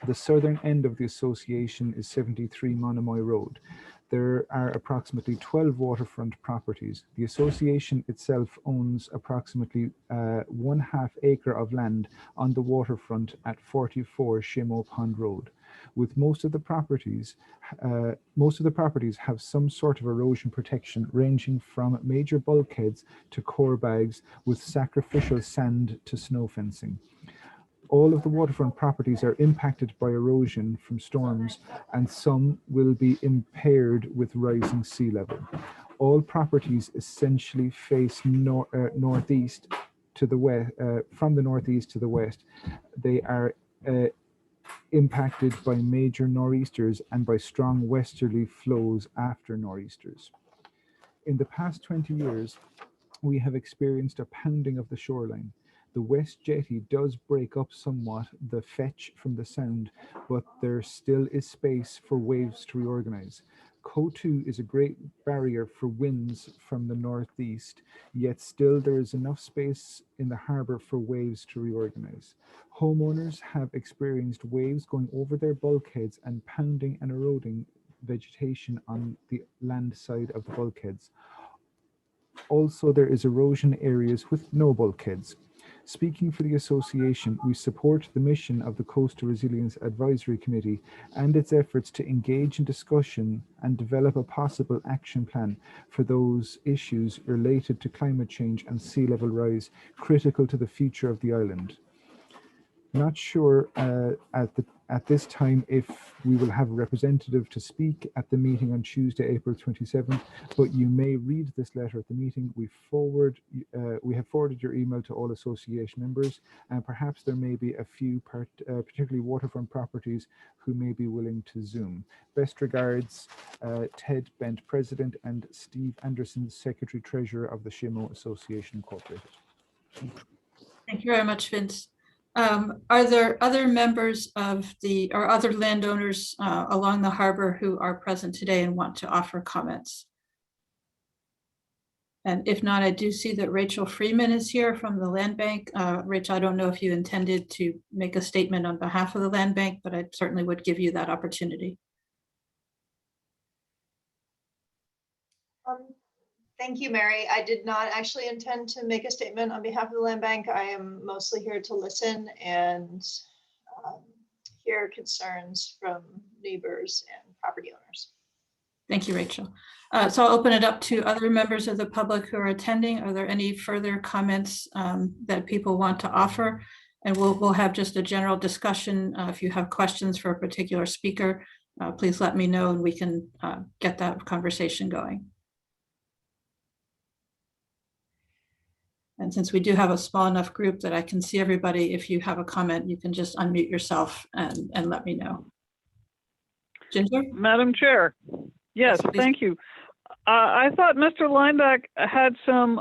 The southern end of the association is 73 Monomoy Road. There are approximately 12 waterfront properties. The association itself owns approximately 1/2 acre of land on the waterfront at 44 Shimo Pond Road. With most of the properties have some sort of erosion protection ranging from major bulkheads to core bags with sacrificial sand to snow fencing. All of the waterfront properties are impacted by erosion from storms, and some will be impaired with rising sea level. All properties essentially face northeast to the west. From the northeast to the west, they are impacted by major nor'easters and by strong westerly flows after nor'easters. In the past 20 years, we have experienced a pounding of the shoreline. The west jetty does break up somewhat the fetch from the sound, but there still is space for waves to reorganize. Co2 is a great barrier for winds from the northeast, yet still there is enough space in the harbour for waves to reorganize. Homeowners have experienced waves going over their bulkheads and pounding and eroding vegetation on the land side of the bulkheads. Also, there is erosion areas with no bulkheads. Speaking for the association, we support the mission of the Coastal Resilience Advisory Committee and its efforts to engage in discussion and develop a possible action plan for those issues related to climate change and sea level rise critical to the future of the island. Not sure at this time if we will have a representative to speak at the meeting on Tuesday, April 27th, but you may read this letter at the meeting. We have forwarded your email to all association members, and perhaps there may be a few, particularly waterfront properties, who may be willing to Zoom. Best regards, Ted Bent, President, and Steve Anderson, Secretary Treasurer of the Shimo Association Incorporated. Thank you very much, Vince. Are there other members of or other landowners along the harbor who are present today and want to offer comments? And if not, I do see that Rachel Freeman is here from the Land Bank. Rachel, I don't know if you intended to make a statement on behalf of the Land Bank, but I certainly would give you that opportunity. Thank you, Mary. I did not actually intend to make a statement on behalf of the Land Bank. I am mostly here to listen and hear concerns from neighbors and property owners. Thank you, Rachel. So I'll open it up to other members of the public who are attending. Are there any further comments that people want to offer? And we'll have just a general discussion. If you have questions for a particular speaker, please let me know and we can get that conversation going. And since we do have a small enough group that I can see everybody, if you have a comment, you can just unmute yourself and let me know. Ginger? Madam Chair. Yes, Yes, thank you. I thought Mr. Lineback had some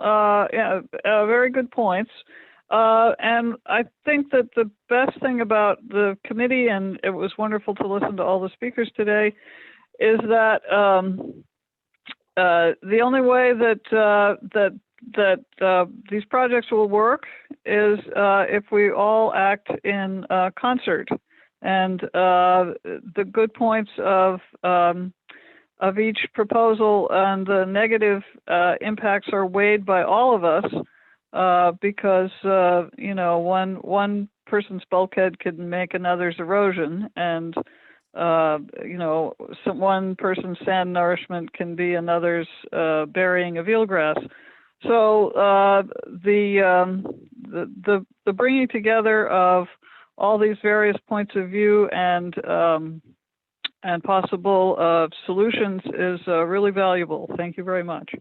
very good points. And I think that the best thing about the committee, and it was wonderful to listen to all the speakers today, is that the only way that these projects will work is if we all act in concert, and the good points of each proposal and the negative impacts are weighed by all of us, because you know, one person's bulkhead can make another's erosion, and you know, one person's sand nourishment can be another's burying of eelgrass. So the bringing together of all these various points of view and possible solutions is really valuable. Thank you very much.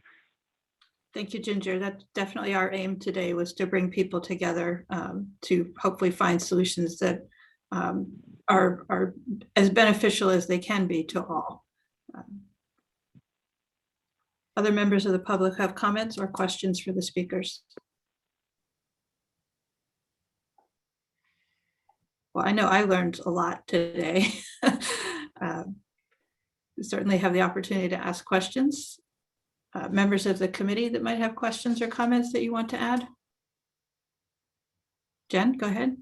Thank you, Ginger. That's definitely our aim today, was to bring people together to hopefully find solutions that are as beneficial as they can be to all. Other members of the public have comments or questions for the speakers? Well, I know I learned a lot today. We certainly have the opportunity to ask questions. Members of the committee that might have questions or comments that you want to add? Jen, go ahead.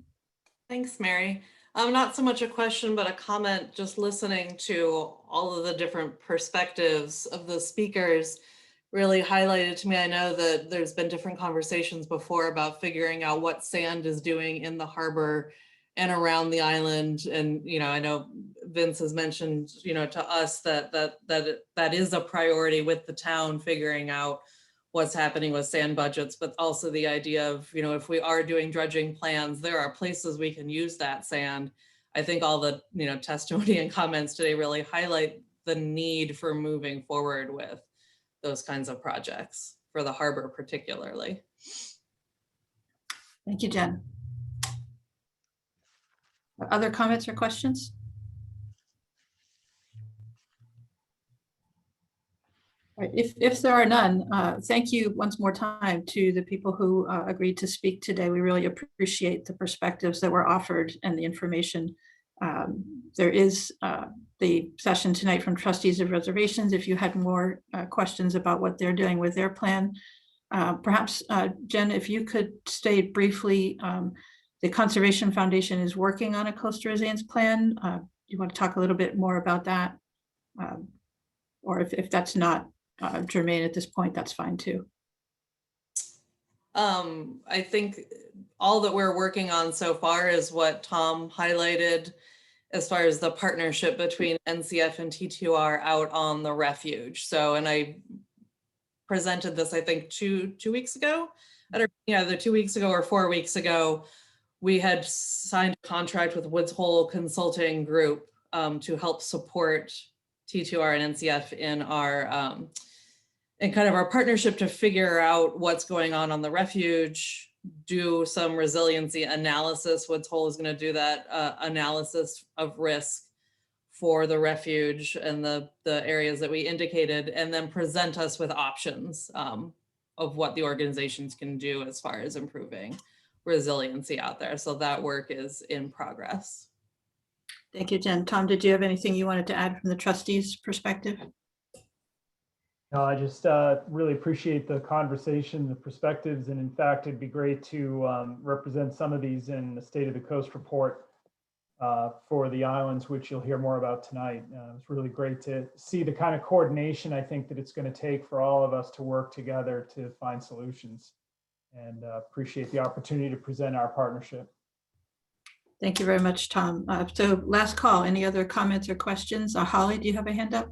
Thanks, Mary. Not so much a question, but a comment. Just listening to all of the different perspectives of the speakers really highlighted to me. I know that there's been different conversations before about figuring out what sand is doing in the harbor and around the island. And, you know, I know Vince has mentioned, you know, to us that is a priority with the town, figuring out what's happening with sand budgets, but also the idea of, you know, if we are doing dredging plans, there are places we can use that sand. I think all the, you know, testimony and comments today really highlight the need for moving forward with those kinds of projects for the harbor particularly. Thank you, Jen. Other comments or questions? All right, if there are none, thank you once more time to the people who agreed to speak today. We really appreciate the perspectives that were offered and the information. There is the session tonight from trustees of reservations. If you had more questions about what they're doing with their plan, perhaps Jen, if you could state briefly, the Conservation Foundation is working on a coastal resilience plan. You want to talk a little bit more about that? Or if that's not germane at this point, that's fine too. I think all that we're working on so far is what Tom highlighted as far as the partnership between NCF and T2R out on the refuge. So, and I presented this, I think, two weeks ago. I don't, yeah, either 2 weeks ago or 4 weeks ago, we had signed a contract with Woods Hole Consulting Group to help support T2R and NCF in our in kind of our partnership to figure out what's going on the refuge, do some resiliency analysis. Woods Hole is going to do that analysis of risk for the refuge and the areas that we indicated, and then present us with options of what the organizations can do as far as improving resiliency out there. So that work is in progress. Thank you, Jen. Tom, did you have anything you wanted to add from the trustees' perspective? No, I just really appreciate the conversation, the perspectives, and in fact, it'd be great to represent some of these in the State of the Coast report for the islands, which you'll hear more about tonight. It's really great to see the kind of coordination I think that it's going to take for all of us to work together to find solutions, and appreciate the opportunity to present our partnership. Thank you very much, Tom. So last call, any other comments or questions? Holly, do you have a hand up?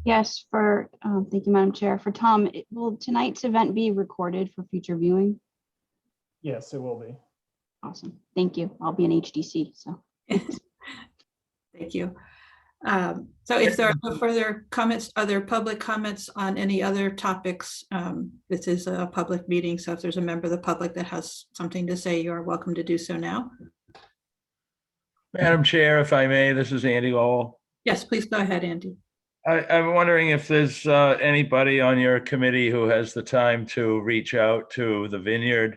Yes, thank you, Madam Chair. For Tom, will tonight's event be recorded for future viewing? Yes, it will be. Awesome. Thank you. I'll be in HDC, so. Thank you. So if there are no further comments, other public comments on any other topics, this is a public meeting, so if there's a member of the public that has something to say, you're welcome to do so now. Madam Chair, if I may, this is Andy Lowell. Yes, please go ahead, Andy. I'm wondering if there's anybody on your committee who has the time to reach out to the vineyard.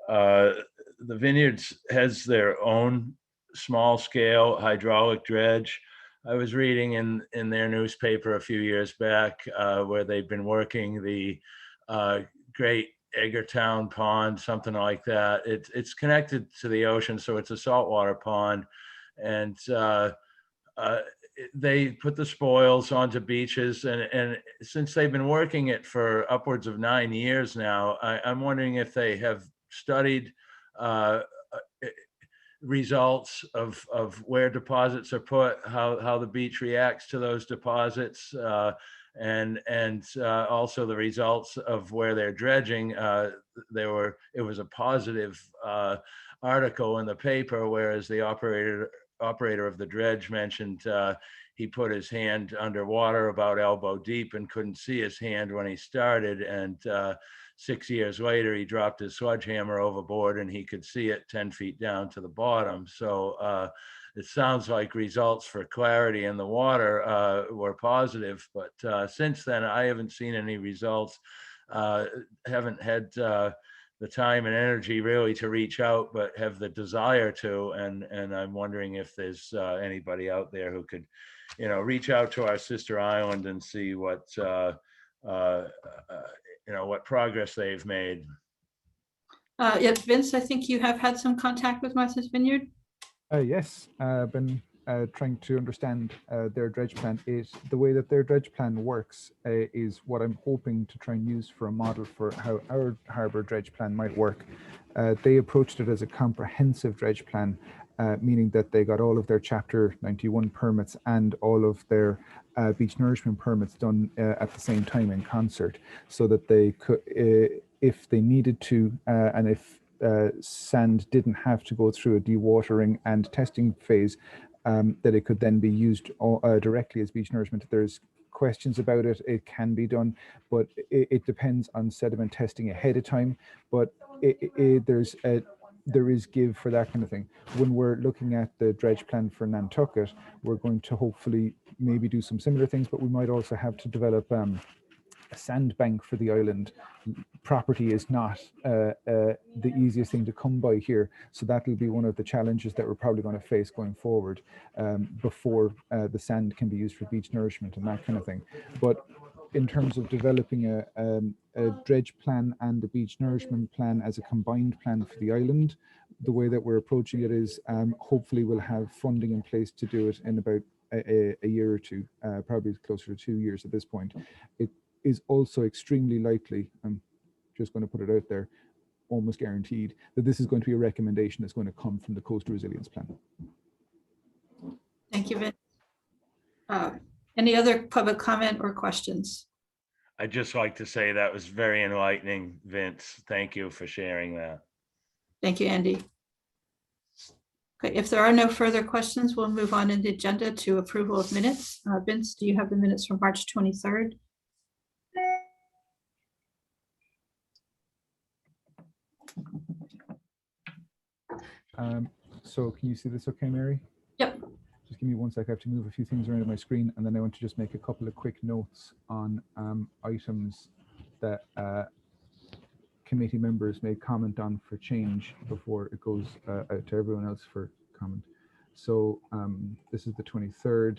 The vineyards has their own small scale hydraulic dredge. I was reading in their newspaper a few years back where they've been working the Great Eggertown Pond, something like that. It's connected to the ocean, so it's a saltwater pond. And they put the spoils onto beaches, and since they've been working it for upwards of 9 years now, I'm wondering if they have studied results of where deposits are put, how the beach reacts to those deposits, and also the results of where they're dredging. It was a positive article in the paper, whereas the operator of the dredge mentioned he put his hand underwater about elbow deep and couldn't see his hand when he started, and 6 years later he dropped his sledgehammer overboard and he could see it 10 feet down to the bottom. So it sounds like results for clarity in the water were positive, but since then I haven't seen any results. Haven't had the time and energy really to reach out, but have the desire to, and I'm wondering if there's anybody out there who could, reach out to our sister island and see what what progress they've made. Yes, Vince, I think you have had some contact with Martha's Vineyard. Yes, I've been trying to understand their dredge plan. The way that their dredge plan works is what I'm hoping to try and use for a model for how our harbour dredge plan might work. They approached it as a comprehensive dredge plan, meaning that they got all of their Chapter 91 permits and all of their beach nourishment permits done at the same time in concert, so that they could, if they needed to, and if sand didn't have to go through a dewatering and testing phase, that it could then be used directly as beach nourishment. There's questions about it. It can be done, but it depends on sediment testing ahead of time. But there is give for that kind of thing. When we're looking at the dredge plan for Nantucket, we're going to hopefully maybe do some similar things, but we might also have to develop a sandbank for the island. Property is not the easiest thing to come by here, so that will be one of the challenges that we're probably going to face going forward before the sand can be used for beach nourishment and that kind of thing. But in terms of developing a dredge plan and a beach nourishment plan as a combined plan for the island, the way that we're approaching it is hopefully we'll have funding in place to do it in about a year or two, probably closer to 2 years at this point. It is also extremely likely, I'm just going to put it out there, almost guaranteed that this is going to be a recommendation that's going to come from the Coastal Resilience Plan. Thank you, Vince. Any other public comment or questions? I'd just like to say that was very enlightening, Vince. Thank you for sharing that. Thank you, Andy. Okay, if there are no further questions, we'll move on in the agenda to approval of minutes. Vince, do you have the minutes from March 23rd? So can you see this okay, Mary? Yep. Just give me 1 sec. I have to move a few things around on my screen, and then I want to just make a couple of quick notes on items that committee members may comment on for change before it goes out to everyone else for comment. So this is the 23rd.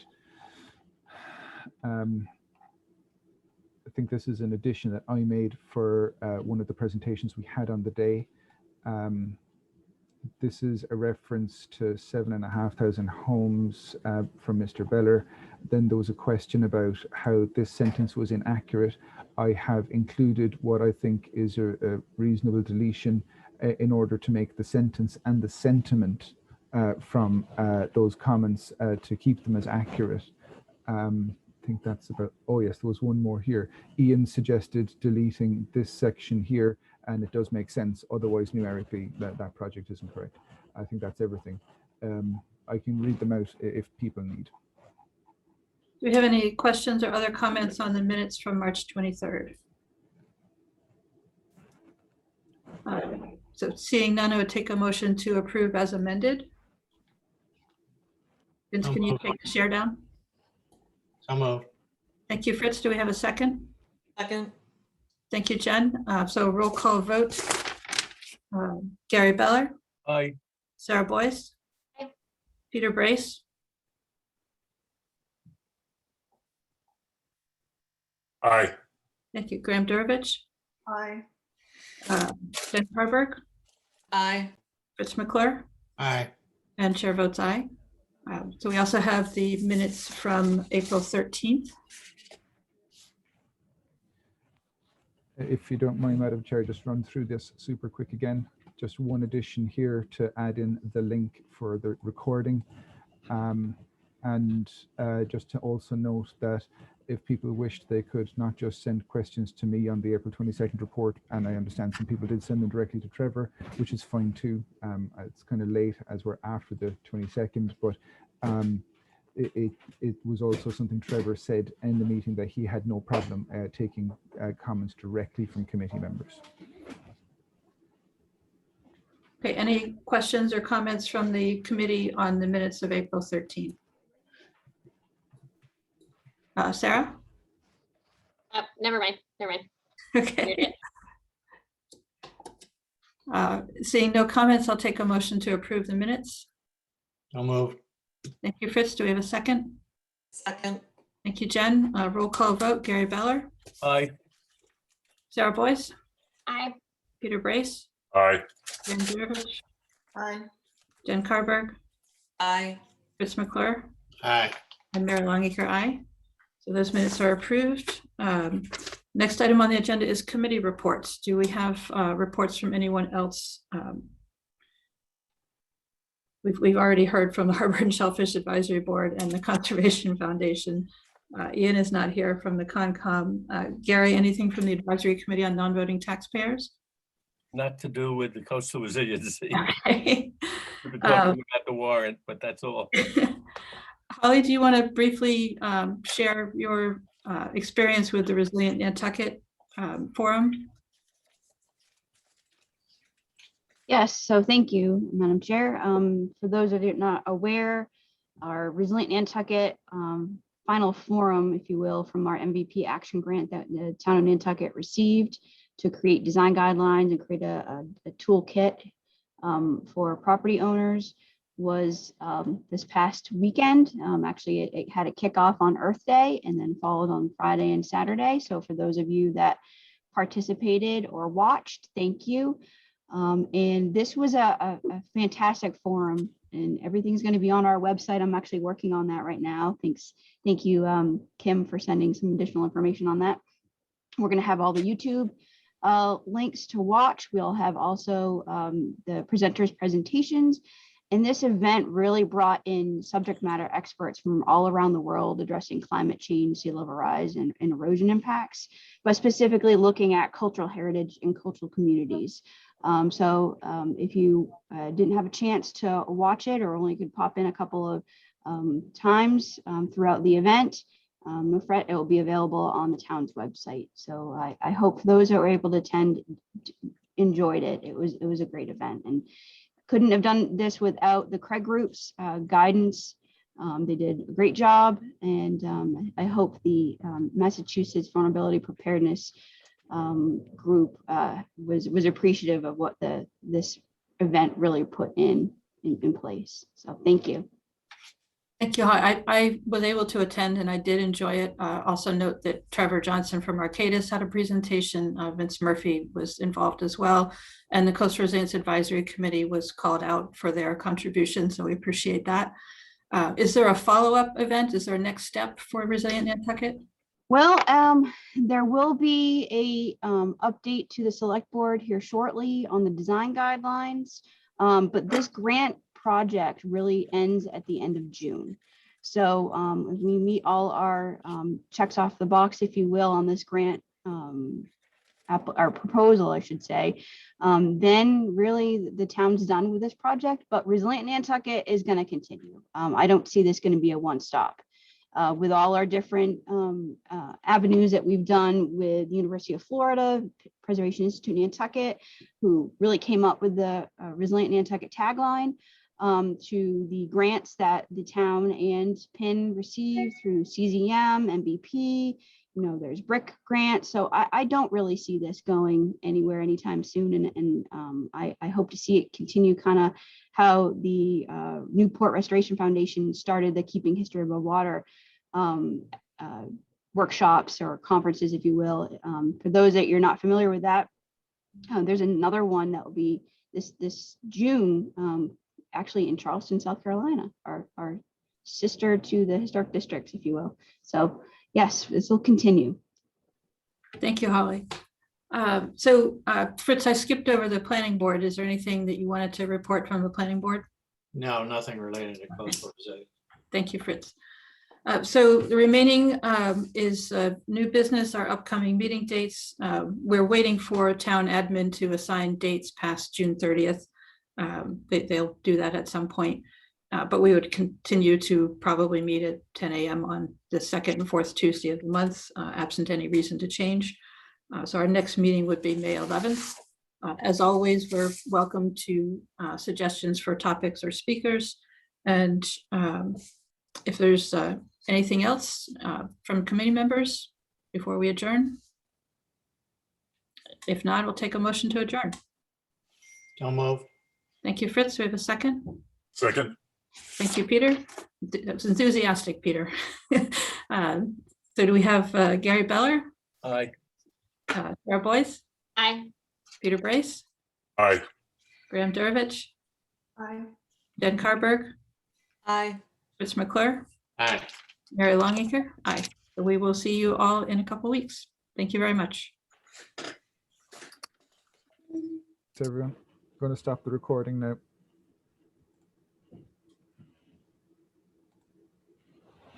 I think this is an addition that I made for one of the presentations we had on the day. This is a reference to 7,500 homes from Mr. Beller. Then there was a question about how this sentence was inaccurate. I have included what I think is a reasonable deletion in order to make the sentence and the sentiment from those comments to keep them as accurate. I think that's about, oh yes, there was one more here. Ian suggested deleting this section here, and it does make sense. Otherwise, numerically, that project isn't correct. I think that's everything. I can read them out if people need. Do we have any questions or other comments on the minutes from March 23rd? So seeing none, I would take a motion to approve as amended. Vince, can you take the share down? So moved. Thank you, Fritz. Do we have a second? Second. Thank you, Jen. So roll call vote. Gary Beller. Aye. Sarah Boyce. Aye. Peter Brace. Aye. Thank you, Graham Durovich. Aye. Jen Carberg. Aye. Fritz McClure. Aye. And chair votes aye. So we also have the minutes from April 13th. If you don't mind, Madam Chair, just run through this super quick again. Just one addition here to add in the link for the recording. And just to also note that if people wished, they could not just send questions to me on the April 22nd report, and I understand some people did send them directly to Trevor, which is fine too. It's kind of late as we're after the 22nd, but it was also something Trevor said in the meeting that he had no problem taking comments directly from committee members. Okay, any questions or comments from the committee on the minutes of April 13th? Sarah? Never mind. Okay. Seeing no comments, I'll take a motion to approve the minutes. So moved. Thank you, Fritz. Do we have a second? Second. Thank you, Jen. Roll call vote. Gary Beller. Aye. Sarah Boyce. Aye. Peter Brace. Aye. Jen Durovich. Aye. Jen Carberg. Aye. Fritz McClure. Aye. And Mayor Longacre, aye. So those minutes are approved. Next item on the agenda is committee reports. Do we have reports from anyone else? We've already heard from the Harbor and Shellfish Advisory Board and the Conservation Foundation. Ian is not here from the Concom. Gary, anything from the Advisory Committee on Non-Voting Taxpayers? Not to do with the coastal resiliency. Okay. We've been talking about the warrant, but that's all. Holly, do you want to briefly share your experience with the Resilient Nantucket Forum? Yes, so thank you, Madam Chair. For those of you not aware, our Resilient Nantucket final forum, if you will, from our MVP action grant that the town of Nantucket received to create design guidelines and create a toolkit for property owners was this past weekend. Actually, it had a kickoff on Earth Day and then followed on Friday and Saturday. So for those of you that participated or watched, thank you. And this was a fantastic forum, and everything's going to be on our website. I'm actually working on that right now. Thank you, Kim, for sending some additional information on that. We're going to have all the YouTube links to watch. We'll have also the presenters' presentations. And this event really brought in subject matter experts from all around the world addressing climate change, sea level rise, and erosion impacts, but specifically looking at cultural heritage and cultural communities. If you didn't have a chance to watch it or only could pop in a couple of times throughout the event, no fret, it will be available on the town's website. So I hope those that were able to attend enjoyed it. It was a great event, and couldn't have done this without the Craig Group's guidance. They did a great job, and I hope the Massachusetts Vulnerability Preparedness group was appreciative of what this event really put in place. So thank you. Thank you. I was able to attend and I did enjoy it. Also note that Trevor Johnson from Arcadis had a presentation. Vince Murphy was involved as well. And the Coastal Resilience Advisory Committee was called out for their contribution. So we appreciate that. Is there a follow-up event? Is there a next step for Resilient Nantucket? Well, there will be a update to the select board here shortly on the design guidelines. But this grant project really ends at the end of June. So if we meet all our checks off the box, if you will, on this grant, our proposal, I should say, then really the town's done with this project, but Resilient Nantucket is going to continue. I don't see this going to be a one-stop. With all our different avenues that we've done with the University of Florida, Preservation Institute Nantucket, who really came up with the Resilient Nantucket tagline, to the grants that the town and PIN receive through CZM, MVP, there's BRIC grants. So I don't really see this going anywhere anytime soon. And I hope to see it continue kind of how the Newport Restoration Foundation started the Keeping History Above Water workshops or conferences, if you will. For those that you're not familiar with that, there's another one that will be this June, actually in Charleston, South Carolina, our sister to the historic districts, if you will. So yes, this will continue. Thank you, Holly. Fritz, I skipped over the planning board. Is there anything that you wanted to report from the planning board? No, nothing related to coastal resilience. Thank you, Fritz. So the remaining is new business, our upcoming meeting dates. We're waiting for town admin to assign dates past June 30th. They'll do that at some point, but we would continue to probably meet at 10 a.m. on the second and fourth Tuesday of the month, absent any reason to change. So our next meeting would be May 11th. As always, we're welcome to suggestions for topics or speakers. And if there's anything else from committee members before we adjourn? If not, we'll take a motion to adjourn. Don't move. Thank you, Fritz. We have a second. Second. Thank you, Peter. That was enthusiastic, Peter. So do we have Gary Beller? Aye. Sarah Boyce? Aye. Peter Brace? Aye. Graham Durovich? Aye. Jen Carberg? Aye. Fritz McClure? Aye. Mary Longacre? Aye. So we will see you all in a couple of weeks. Thank you very much. Thanks, everyone. I'm going to stop the recording now.